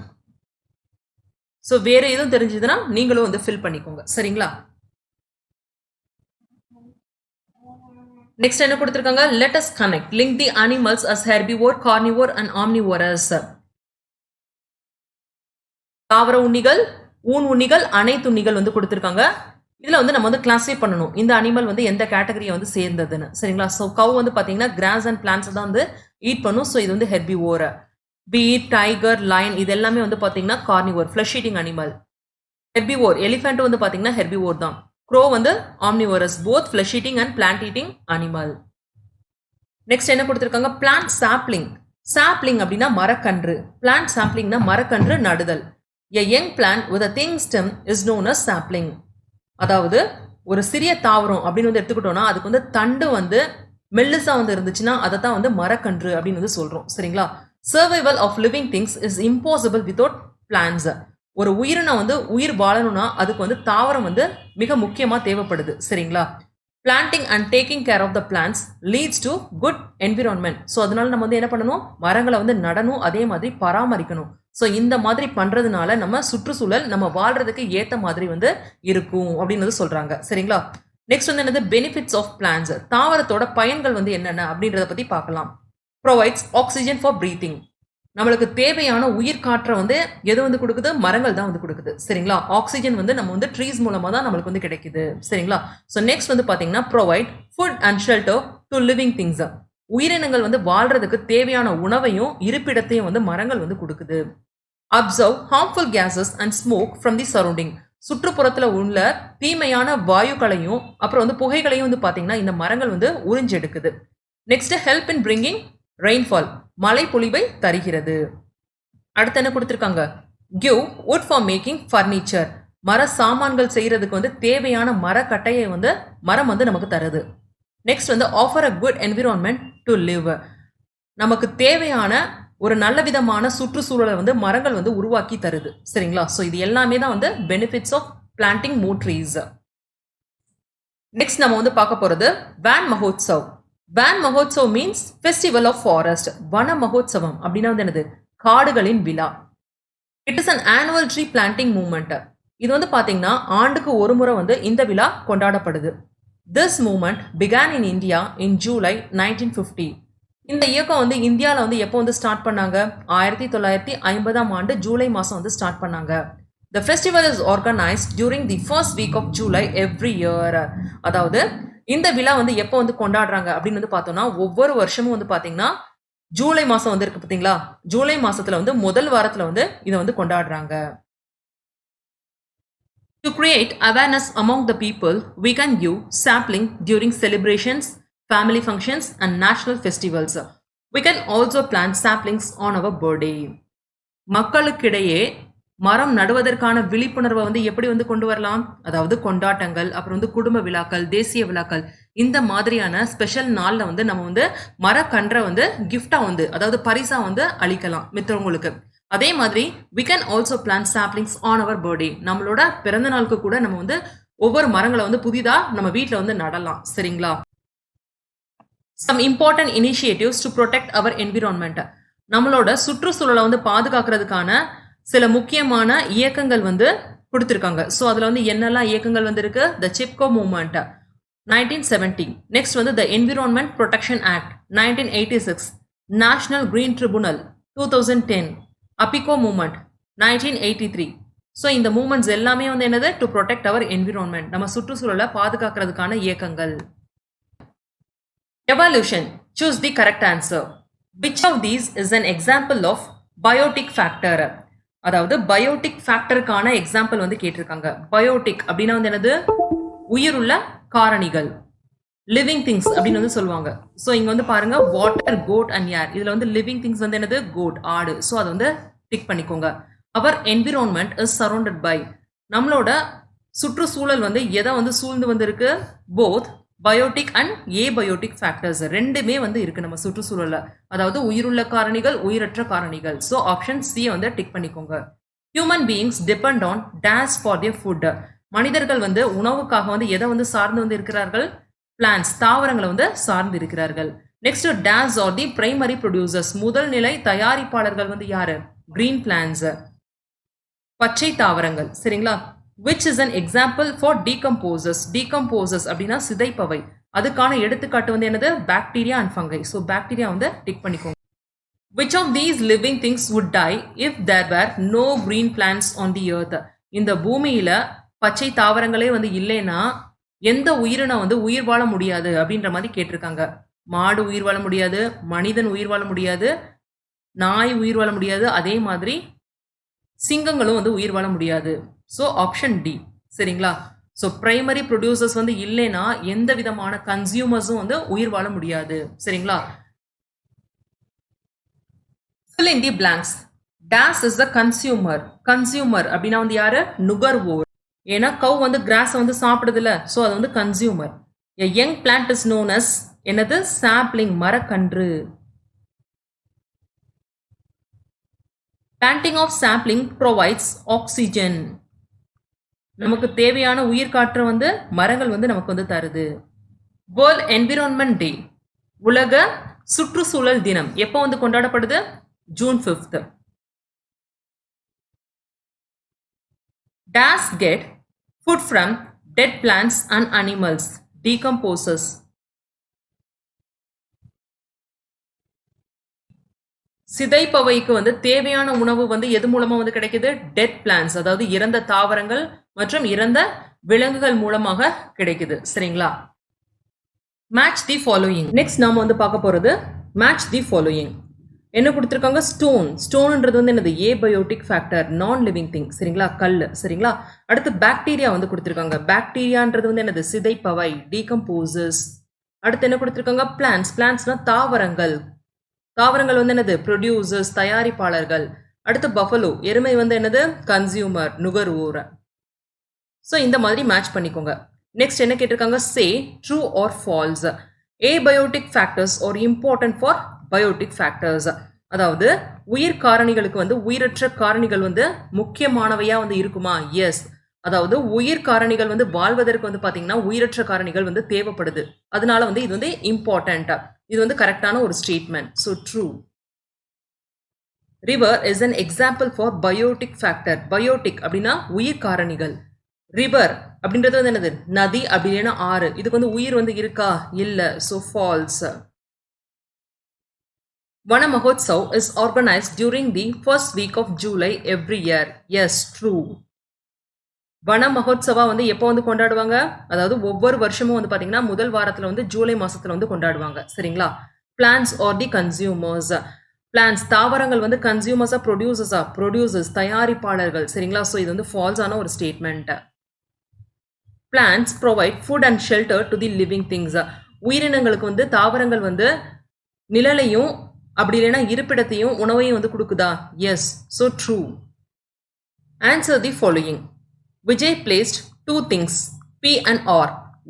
ஸோ வேற எதுவும் தெரிஞ்சதுன்னா நீங்களும் வந்து ஃபில் பண்ணிக்கோங்க. சரிங்களா? நெக்ஸ்ட் என்ன கொடுத்திருக்காங்க? let us connect link the animals as herbivore, carnivore and omnivorous. தாவர உண்ணிகள், ஊன் உண்ணிகள், அனைத்து உண்ணிகள் வந்து கொடுத்திருக்காங்க. இதுல வந்து நம்ம வந்து கிளாஸிஃபை பண்ணணும் இந்த அனிமல் வந்து எந்த கேட்டகரியை வந்து சேர்ந்ததுன்னு. சரிங்களா? ஸோ கவ் வந்து பாத்தீங்கன்னா கிராஸ் அண்ட் பிளான்ஸ் தான் வந்து ஈட் பண்ணும். ஸோ இது வந்து ஹெர்பிவோர். பீட், டைகர், லயன் இது எல்லாமே வந்து பாத்தீங்கன்னா carnivore, flesh eating animal. Herbivore elephant வந்து பாத்தீங்கன்னா ஹெர்பிவோர் தான். க்ரோ வந்து omnivorous, both flesh eating and plant eating animal. Next என்ன கொடுத்திருக்காங்க? Plant sapling. சாப்ளிங் அப்படின்னா மரக்கன்று, பிளான்ட் சாப்ளிங்னா மரக்கன்று நடுதல். A young plant with a thin stem is known as sapling. அதாவது ஒரு சிறிய தாவரம் அப்படின்னு வந்து எடுத்துக்கிட்டோம்னா அதுக்கு வந்து தண்டு வந்து மெல்லிசா வந்து இருந்துச்சுன்னா அதை தான் வந்து மரக்கன்று அப்படின்னு வந்து சொல்றோம். சரிங்களா? Survival of living things is impossible without plants. ஒரு உயிரினம் வந்து உயிர் வாழணும்னா அதுக்கு வந்து தாவரம் வந்து மிக முக்கியமா தேவைப்படுது. சரிங்களா? Planting and taking care of the plants leads to good environment. So அதனால நம்ம வந்து என்ன பண்ணணும்? மரங்களை வந்து நடணும், அதே மாதிரி பராமரிக்கணும். ஸோ இந்த மாதிரி பண்றதுனால நம்ம சுற்றுச்சூழல் நம்ம வாழ்றதுக்கு ஏத்த மாதிரி வந்து இருக்கும் அப்படின்னு சொல்றாங்க. சரிங்களா? நெக்ஸ்ட் வந்து என்னது? Benefits of plants. தாவரத்தோட பயன்கள் வந்து என்னென்ன அப்படின்றத பத்தி பார்க்கலாம். Provides oxygen for breathing. நம்மளுக்கு தேவையான உயிர் காற்றை வந்து எது வந்து கொடுக்குது? மரங்கள் தான் வந்து கொடுக்குது. சரிங்களா? ஆக்சிஜன் வந்து நம்ம வந்து ட்ரீஸ் மூலமா தான் நம்மளுக்கு வந்து கிடைக்குது. சரிங்களா? ஸோ நெக்ஸ்ட் வந்து பாத்தீங்கன்னா provide food and shelter to living things. உயிரினங்கள் வந்து வாழ்றதுக்கு தேவையான உணவையும் இருப்பிடத்தையும் வந்து மரங்கள் வந்து கொடுக்குது. Absorb harmful gases and smoke from the surrounding. சுற்றுப்புறத்துல உள்ள தீமையான வாயுக்களையும் அப்புறம் வந்து புகைகளையும் வந்து பாத்தீங்கன்னா இந்த மரங்கள் வந்து உறிஞ்செடுக்குது. Next help in bringing rainfall. மழை பொழிவை தருகிறது. அடுத்து என்ன கொடுத்திருக்காங்க? Give wood for making furniture. மர சாமான்கள் செய்யறதுக்கு வந்து தேவையான மரக்கட்டையை வந்து மரம் வந்து நமக்கு தருது. நெக்ஸ்ட் வந்து offer a good environment to live. நமக்கு தேவையான ஒரு நல்ல விதமான சுற்றுச்சூழலை வந்து மரங்கள் வந்து உருவாக்கி தருது. சரிங்களா? ஸோ இது எல்லாமே தான் வந்து benefits of planting more trees. Next நம்ம வந்து பார்க்க போறது Van Mahotsav. Van Mahotsav means festival of forest. Vana Mahotsavam அப்படின்னா வந்து என்னது? காடுகளின் விழா. It is an annual tree planting movement. இது வந்து பாத்தீங்கன்னா ஆண்டுக்கு ஒரு முறை வந்து இந்த விழா கொண்டாடப்படுது. This movement began in India in July 1950. இந்த இயக்கம் வந்து இந்தியாவில் வந்து எப்போ வந்து ஸ்டார்ட் பண்ணாங்க? 1950 ஜூலை மாதம் வந்து ஸ்டார்ட் பண்ணாங்க. The festival is organized during the first week of July every year. அதாவது இந்த விழா வந்து எப்போ வந்து கொண்டாடுறாங்க அப்படின்னு வந்து பார்த்தோம்னா ஒவ்வொரு வருஷமும் வந்து பார்த்தீங்கன்னா ஜூலை மாதம் வந்து இருக்கு பார்த்தீங்களா? ஜூலை மாசத்துல வந்து முதல் வாரத்தில் வந்து இதை வந்து கொண்டாடுறாங்க. To create awareness among the people, we can give sapling during celebrations, family functions and national festivals. We can also plant saplings on our birthday. மக்களுக்கிடையே மரம் நடுவதற்கான விழிப்புணர்வை வந்து எப்படி வந்து கொண்டு வரலாம்? அதாவது கொண்டாட்டங்கள், அப்புறம் வந்து குடும்ப விழாக்கள், தேசிய விழாக்கள், இந்த மாதிரியான ஸ்பெஷல் நாள்ல வந்து நம்ம வந்து மரக்கன்றை வந்து கிஃப்டா வந்து அதாவது பரிசா வந்து அளிக்கலாம் மித்தவங்களுக்கு. அதே மாதிரி we can also plant saplings on our birthday. நம்மளோட பிறந்த நாளுக்கு கூட நம்ம வந்து ஒவ்வொரு மரங்களை வந்து புதிதா நம்ம வீட்டில் வந்து நடலாம். சரிங்களா? Some important initiatives to protect our environment. நம்மளோட சுற்றுச்சூழலை வந்து பாதுகாக்கிறதுக்கான சில முக்கியமான இயக்கங்கள் வந்து கொடுத்திருக்காங்க. ஸோ அதுல வந்து என்னெல்லாம் இயக்கங்கள் வந்து இருக்கு? த சிப்கோ மூவ்மெண்ட். 1970. நெக்ஸ்ட் வந்து the Environment Protection Act 1986, National Green Tribunal 2010, Appiko movement 1983. So இந்த மூமெண்ட்ஸ் எல்லாமே வந்து என்னது டு ப்ரொடெக்ட் அவர் என்விரான்மெண்ட், நம்ம சுற்றுச்சூழலை பாதுகாக்கிறதுக்கான இயக்கங்கள். Evaluation, choose the correct answer. Which of these is an example of biotic factor? அதாவது பயோட்டிக் ஃபேக்டருக்கான எக்ஸாம்பிள் வந்து கேட்டிருக்காங்க. பயோட்டிக் அப்படின்னா வந்து என்னது உயிருள்ள காரணிகள், லிவிங் திங்ஸ் அப்படின்னு வந்து சொல்லுவாங்க. ஸோ இங்க வந்து பாருங்க வாட்டர், கோட் அண்ட் ஏர். இதுல வந்து லிவிங் திங்ஸ் வந்து என்னது கோட், ஆடு. ஸோ அதை வந்து டிக் பண்ணிக்கோங்க. Our environment is surrounded by, நம்மளோட சுற்றுச்சூழல் வந்து எதை வந்து சூழ்ந்து வந்து இருக்கு, both biotic and abiotic factors ரெண்டுமே வந்து இருக்கு நம்ம சுற்றுச்சூழல்ல. அதாவது உயிருள்ள காரணிகள், உயிரற்ற காரணிகள். ஸோ ஆப்ஷன் சி வந்து டிக் பண்ணிக்கோங்க. Human beings depend on days for their food, மனிதர்கள் வந்து உணவுக்காக வந்து எதை வந்து சார்ந்து வந்து இருக்கிறார்கள், பிளான்ஸ், தாவரங்களை வந்து சார்ந்து இருக்கிறார்கள். Next these are the primary producers, முதல் நிலை தயாரிப்பாளர்கள் வந்து யாரு, கிரீன் பிளான்ஸ், பச்சை தாவரங்கள். சரிங்களா. which is an example for decomposers. decomposers அப்படின்னா சிதைப்பவை, அதுக்கான எடுத்துக்காட்டு வந்து என்னது bacteria and fungi. So bacteria வந்து டிக் பண்ணிக்கோங்க. which of these living things would die if there were no green plants on the earth? இந்த பூமியில பச்சை தாவரங்களே வந்து இல்லைன்னா எந்த உயிரினம் வந்து உயிர் வாழ முடியாது அப்படின்ற மாதிரி கேட்டிருக்காங்க. மாடு உயிர் வாழ முடியாது, மனிதன் உயிர் வாழ முடியாது, நாய் உயிர் வாழ முடியாது, அதே மாதிரி சிங்கங்களும் வந்து உயிர் வாழ முடியாது. So option D. சரிங்களா. ஸோ பிரைமரி ப்ரொடியூசர்ஸ் வந்து இல்லைன்னா எந்த விதமான கன்சியூமர்ஸும் வந்து உயிர் வாழ முடியாது. சரிங்களா. fill in the blanks. dash is the consumer. Consumer அப்படின்னா வந்து யாரு, நுகர்வோர். ஏன்னா கவ் வந்து கிராஸ் வந்து சாப்பிடுதுல, ஸோ அது வந்து consumer. a young plant is known as என்னது, சாப்ளிங், மரக்கன்று. planting of sapling provides oxygen. நமக்கு தேவையான உயிர் காற்று வந்து மரங்கள் வந்து நமக்கு வந்து தருது. வேர்ல்ட் என்விரான்மெண்ட் டே, உலக சுற்றுச்சூழல் தினம் எப்போ வந்து கொண்டாடப்படுது, ஜூன் 5. They get food from dead plants and animals, decomposers. சிதைப்பவைக்கு வந்து தேவையான உணவு வந்து எது மூலமா வந்து கிடைக்குது, டெட் பிளான்ஸ், அதாவது இறந்த தாவரங்கள் மற்றும் இறந்த விலங்குகள் மூலமாக கிடைக்குது. சரிங்களா. Match the following. நெக்ஸ்ட் நாம வந்து பார்க்க போறது மேட்ச் தி ஃபாலோயிங். என்ன கொடுத்துருக்காங்க, ஸ்டோன். ஸ்டோன்ன்றது வந்து என்னது, ஏபயோட்டிக் ஃபேக்டர், நான் லிவிங் திங். சரிங்களா, கல். சரிங்களா. அடுத்து பாக்டீரியா வந்து கொடுத்துருக்காங்க. பாக்டீரியான்றது வந்து என்னது, சிதைப்பவை, டீகம்போசர்ஸ். அடுத்து என்ன கொடுத்துருக்காங்க, பிளான்ஸ். பிளான்ஸ்னா தாவரங்கள். தாவரங்கள் வந்து என்னது, ப்ரொடியூசர்ஸ், தயாரிப்பாளர்கள். அடுத்து பஃபலோ, எருமை வந்து என்னது, கன்சியூமர், நுகர்வோர். ஸோ இந்த மாதிரி மேட்ச் பண்ணிக்கோங்க. நெக்ஸ்ட் என்ன கேட்டிருக்காங்க, சே true or false. Abiotic factors are important for biotic factors. அதாவது உயிர் காரணிகளுக்கு வந்து உயிரற்ற காரணிகள் வந்து முக்கியமானவையா வந்து இருக்குமா, எஸ். அதாவது உயிர் காரணிகள் வந்து வாழ்வதற்கு வந்து பாத்தீங்கன்னா உயிரற்ற காரணிகள் வந்து தேவைப்படுது. அதனால வந்து இது வந்து இம்பார்ட்டன்ட். இது வந்து கரெக்டான ஒரு statement. So true. River is an example for biotic factor. Biotic அப்படின்னா உயிர் காரணிகள். ரிவர் அப்படின்றது வந்து என்னது, நதி அப்படி இல்லைன்னா ஆறு. இதுக்கு வந்து உயிர் வந்து இருக்கா, இல்ல. So false. Vana Mahotsav is organised during the first week of July every year. Yes, true. Vana Mahotsava வந்து எப்போ வந்து கொண்டாடுவாங்க, அதாவது ஒவ்வொரு வருஷமும் வந்து பாத்தீங்கன்னா முதல் வாரத்துல வந்து ஜூலை மாசத்துல வந்து கொண்டாடுவாங்க. சரிங்களா. Plants are the consumers. Plants தாவரங்கள் வந்து கன்சியூமர்ஸா, ப்ரொடியூசர்ஸா, ப்ரொடியூசர்ஸ் தயாரிப்பாளர்கள். சரிங்களா. ஸோ இது வந்து ஃபால்ஸான ஒரு statement. Plants provide food and shelter to the living things. உயிரினங்களுக்கு வந்து தாவரங்கள் வந்து நிழலையும் அப்படி இல்லைன்னா இருப்பிடத்தையும் உணவையும் வந்து கொடுக்குதா, yes. So true. Answer the following. Vijay placed two things, P and R,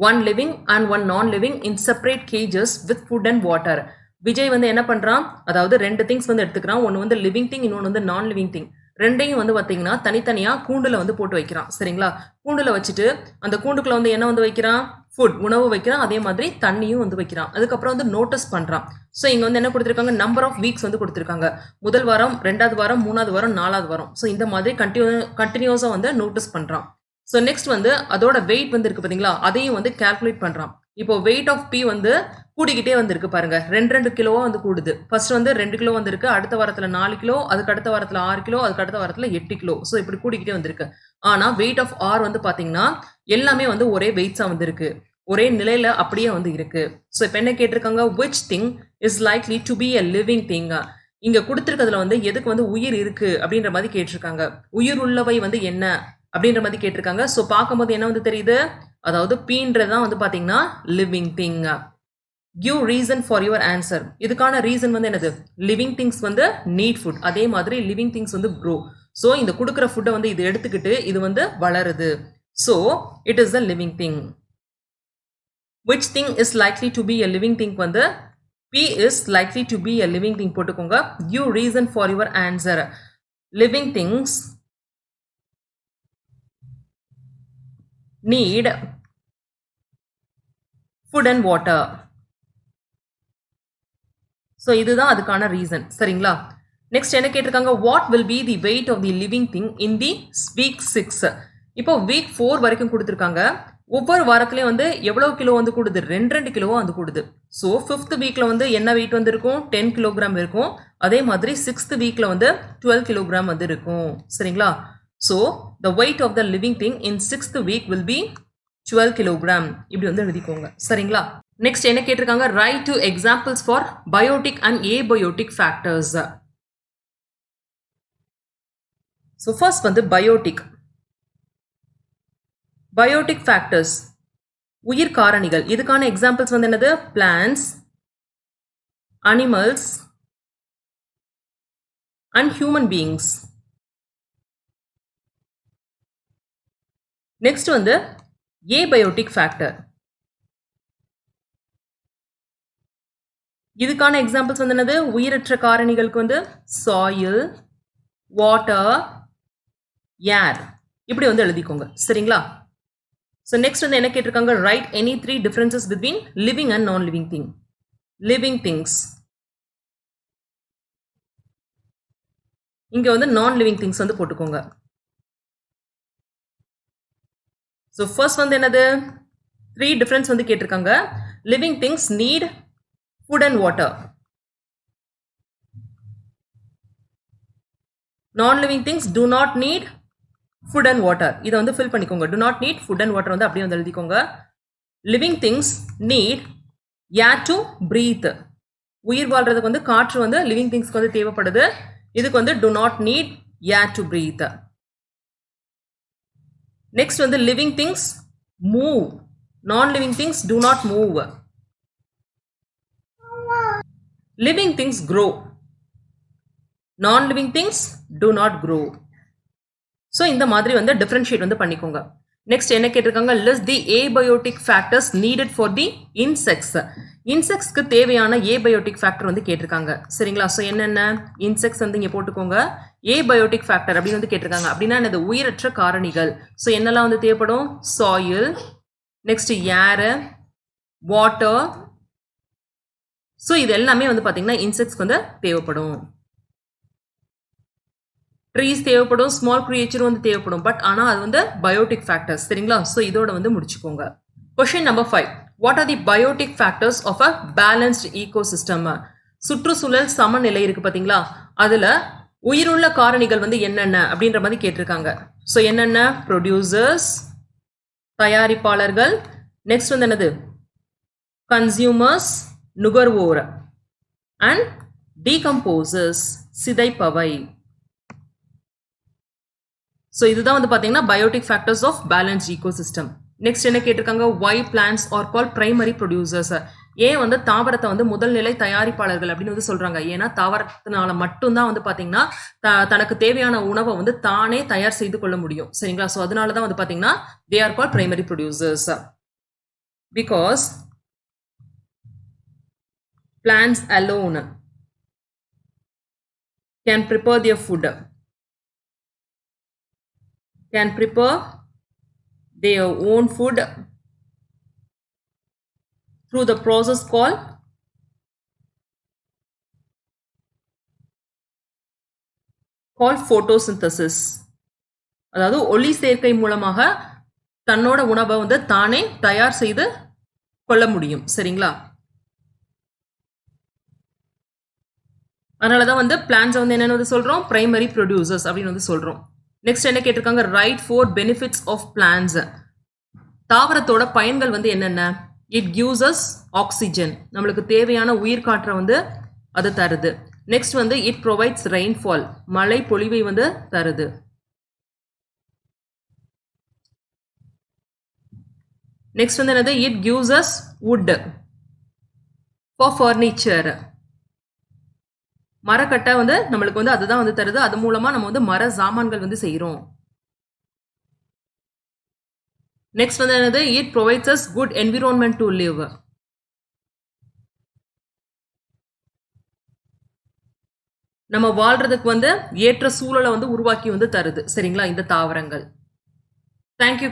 one living and one non-living in separate cages with food and water. Vijay வந்து என்ன பண்றான், அதாவது ரெண்டு திங்ஸ் வந்து எடுத்துக்கிறான். ஒன்று வந்து லிவிங் திங், இன்னொன்று வந்து நான் லிவிங் திங். ரெண்டையும் வந்து பார்த்தீங்கன்னா தனித்தனியா கூண்டுல வந்து போட்டு வைக்கிறான். சரிங்களா. கூண்டுல வச்சுட்டு அந்த கூண்டுக்குள்ள வந்து என்ன வந்து வைக்கிறான், ஃபுட், உணவு வைக்கிறான். அதே மாதிரி தண்ணியும் வந்து வைக்கிறான். அதுக்கப்புறம் வந்து நோட்டீஸ் பண்றான். ஸோ இங்க வந்து என்ன கொடுத்துருக்காங்க, நம்பர் ஆஃப் வீக்ஸ் வந்து கொடுத்துருக்காங்க. முதல் வாரம், ரெண்டாவது வாரம், மூணாவது வாரம், நாலாவது வாரம். ஸோ இந்த மாதிரி கண்டினியூஸா வந்து நோட்டீஸ் பண்றான். ஸோ நெக்ஸ்ட் வந்து அதோட வெயிட் வந்து இருக்கு பார்த்தீங்களா, அதையும் வந்து கால்குலேட் பண்றான். இப்போ வெயிட் ஆஃப் பி வந்து கூடிக்கிட்டே வந்திருக்கு பாருங்க. 2 கிலோவா வந்து கூடுது. ஃபர்ஸ்ட் வந்து 2 கிலோ வந்திருக்கு. அடுத்த வாரத்துல 4 கிலோ, அதுக்கு அடுத்த வாரத்துல 6 கிலோ, அதுக்கு அடுத்த வாரத்துல 8 கிலோ. ஸோ இப்படி கூடிக்கிட்டே வந்திருக்கு. ஆனா வெயிட் ஆஃப் ஆர் வந்து பாத்தீங்கன்னா எல்லாமே வந்து ஒரே வெயிட்ஸா வந்திருக்கு. ஒரே நிலையில அப்படியே வந்து இருக்கு. ஸோ இப்போ என்ன கேட்டிருக்காங்க, which thing is likely to be a living thing? இங்க கொடுத்திருக்கிறதுல வந்து எதுக்கு வந்து உயிர் இருக்கு அப்படின்ற மாதிரி கேட்டிருக்காங்க. உயிர் உள்ளவை வந்து என்ன அப்படின்ற மாதிரி கேட்டிருக்காங்க. ஸோ பார்க்கும்போது என்ன வந்து தெரியுது, அதாவது பீன்றதான் வந்து பாத்தீங்கன்னா living thing. Give reason for your answer. இதுக்கான ரீசன் வந்து என்னது, லிவிங் திங்ஸ் வந்து நீட் ஃபுட், அதே மாதிரி லிவிங் திங்ஸ் வந்து க்ரோ. ஸோ இந்த கொடுக்குற ஃபுட்டை வந்து இது எடுத்துக்கிட்டு இது வந்து வளருது. So it is the living thing. Which thing is likely to be a living thing வந்து B is likely to be a living thing போட்டுக்கோங்க. Give reason for your answer. Living things need food and water. So இதுதான் அதுக்கான ரீசன். சரிங்களா? நெக்ஸ்ட் என்ன கேட்டிருக்காங்க, what will be the weight of the living thing in the week 6. இப்போ வீக் 4 வரைக்கும் கொடுத்துருக்காங்க. ஒவ்வொரு வாரத்துலேயும் வந்து எவ்வளோ கிலோ வந்து கூடுது, 2 கிலோவா வந்து கூடுது. ஸோ 5th வீக்கில் வந்து என்ன வெயிட் வந்து இருக்கும், 10 கிலோகிராம் இருக்கும். அதே மாதிரி 6th வீக்கில் வந்து 12 கிலோகிராம் வந்து இருக்கும். சரிங்களா? So the weight of the living thing in 6th week will be 12 kilogram. இப்படி வந்து எழுதிக்கோங்க. சரிங்களா? நெக்ஸ்ட் என்ன கேட்டிருக்காங்க, write two examples for biotic and abiotic factors. So first வந்து பயோட்டிக். பயோட்டிக் ஃபேக்டர்ஸ் உயிர் காரணிகள். இதுக்கான எக்ஸாம்பிள்ஸ் வந்து என்னது, plants, animals and human beings. Next வந்து ஏபயோட்டிக் ஃபேக்டர். இதுக்கான எக்ஸாம்பிள்ஸ் வந்து என்னது, உயிரற்ற காரணிகளுக்கு வந்து சாயில், வாட்டர், ஏர். இப்படி வந்து எழுதிக்கோங்க. சரிங்களா? ஸோ நெக்ஸ்ட் வந்து என்ன கேட்டிருக்காங்க, right any 3 differences between living and நான் லிவிங் திங். லிவிங் திங்ஸ், இங்க வந்து நான் லிவிங் திங்ஸ் வந்து போட்டுக்கோங்க. ஸோ ஃபர்ஸ்ட் வந்து என்னது, 3 டிஃபரன்ஸ் வந்து கேட்டிருக்காங்க. Living things NEET food and water. Non-living things do not need food and water. இதை வந்து fill பண்ணிக்கோங்க. Do not need food and water வந்து அப்படியே வந்து எழுதிக்கோங்க. Living things need air to breathe. உயிர் வாழ்றதுக்கு வந்து காற்று வந்து living things வந்து தேவைப்படுது. இதுக்கு வந்து do not need air to breathe. Next வந்து living things move. Non-living things do not move. Living things grow. Non-living things do not grow. So இந்த மாதிரி வந்து டிஃபரன்ஷியேட் வந்து பண்ணிக்கோங்க. நெக்ஸ்ட் என்ன கேட்டிருக்காங்க, list the abiotic factors needed for the insects. இன்செக்ட்ஸ்க்கு தேவையான ஏபயோட்டிக் ஃபேக்டர் வந்து கேட்டிருக்காங்க. சரிங்களா? ஸோ என்னென்ன இன்செக்ட்ஸ் வந்து இங்கே போட்டுக்கோங்க. ஏபயோட்டிக் ஃபேக்டர் அப்படின்னு வந்து கேட்டிருக்காங்க. அப்படின்னா என்னது, உயிரற்ற காரணிகள். ஸோ என்னெல்லாம் வந்து தேவைப்படும், சாயில், நெக்ஸ்ட் ஏர், வாட்டர். ஸோ இது எல்லாமே வந்து பார்த்தீங்கன்னா இன்செக்ட்ஸ்க்கு வந்து தேவைப்படும். ட்ரீஸ் தேவைப்படும், ஸ்மால் கிரியேச்சர் வந்து தேவைப்படும். பட் ஆனால் அது வந்து பயோட்டிக் ஃபேக்டர்ஸ். சரிங்களா? ஸோ இதோட வந்து முடிச்சுக்கோங்க. Question number 5. What are the biotic factors of a balanced ecosystem? சுற்றுச்சூழல் சமநிலை இருக்கு பார்த்தீங்களா, அதில் உயிருள்ள காரணிகள் வந்து என்னென்ன அப்படின்ற மாதிரி கேட்டிருக்காங்க. ஸோ என்னென்ன, ப்ரொடியூசர்ஸ் தயாரிப்பாளர்கள், நெக்ஸ்ட் வந்து என்னது கன்சியூமர்ஸ் நுகர்வோர், அண்ட் டீகம்போசர்ஸ் சிதைப்பவை. ஸோ இதுதான் வந்து பார்த்தீங்கன்னா biotic factors of balance ecosystem. Next என்ன கேட்டிருக்காங்க, why plants are call primary producers. ஏன் வந்து தாவரத்தை வந்து முதல்நிலை தயாரிப்பாளர்கள் அப்படின்னு வந்து சொல்றாங்க. ஏன்னா தாவரத்தினால மட்டும்தான் வந்து பார்த்தீங்கன்னா தனக்கு தேவையான உணவை வந்து தானே தயார் செய்து கொள்ள முடியும். சரிங்களா? ஸோ அதனால தான் வந்து பார்த்தீங்கன்னா they are call primary producers. Because plants alone can prepare their food, can prepare their own food through the process called photosynthesis. அதாவது ஒளி சேர்க்கை மூலமாக தன்னோட உணவை வந்து தானே தயார் செய்து கொள்ள முடியும். சரிங்களா? அதனால தான் வந்து பிளான்ட்ஸை வந்து என்னென்னு வந்து சொல்கிறோம், பிரைமரி ப்ரொடியூசர்ஸ் அப்படின்னு வந்து சொல்கிறோம். நெக்ஸ்ட் என்ன கேட்டிருக்காங்க, ரைட் 4 பெனிஃபிட்ஸ் ஆஃப் பிளான்ட்ஸ். தாவரத்தோட பயன்கள் வந்து என்னென்ன? இட் கிவ்ஸ் அஸ் ஆக்சிஜன், நம்மளுக்கு தேவையான உயிர் காற்றை வந்து அது தருது. நெக்ஸ்ட் வந்து இட் ப்ரொவைட்ஸ் ரெயின்ஃபால், மழை பொழிவை வந்து தருது. நெக்ஸ்ட் வந்து என்னது, it gives us wood for furniture, மரக்கட்டை வந்து நம்மளுக்கு வந்து அதுதான் வந்து தருது. அது மூலமா நம்ம வந்து மர சாமான்கள் வந்து செய்கிறோம். நெக்ஸ்ட் வந்து என்னது, it provides us good environment to live, நம்ம வாழ்றதுக்கு வந்து ஏற்ற சூழலை வந்து உருவாக்கி வந்து தருது. சரிங்களா, இந்த தாவரங்கள். தேங்க்யூ.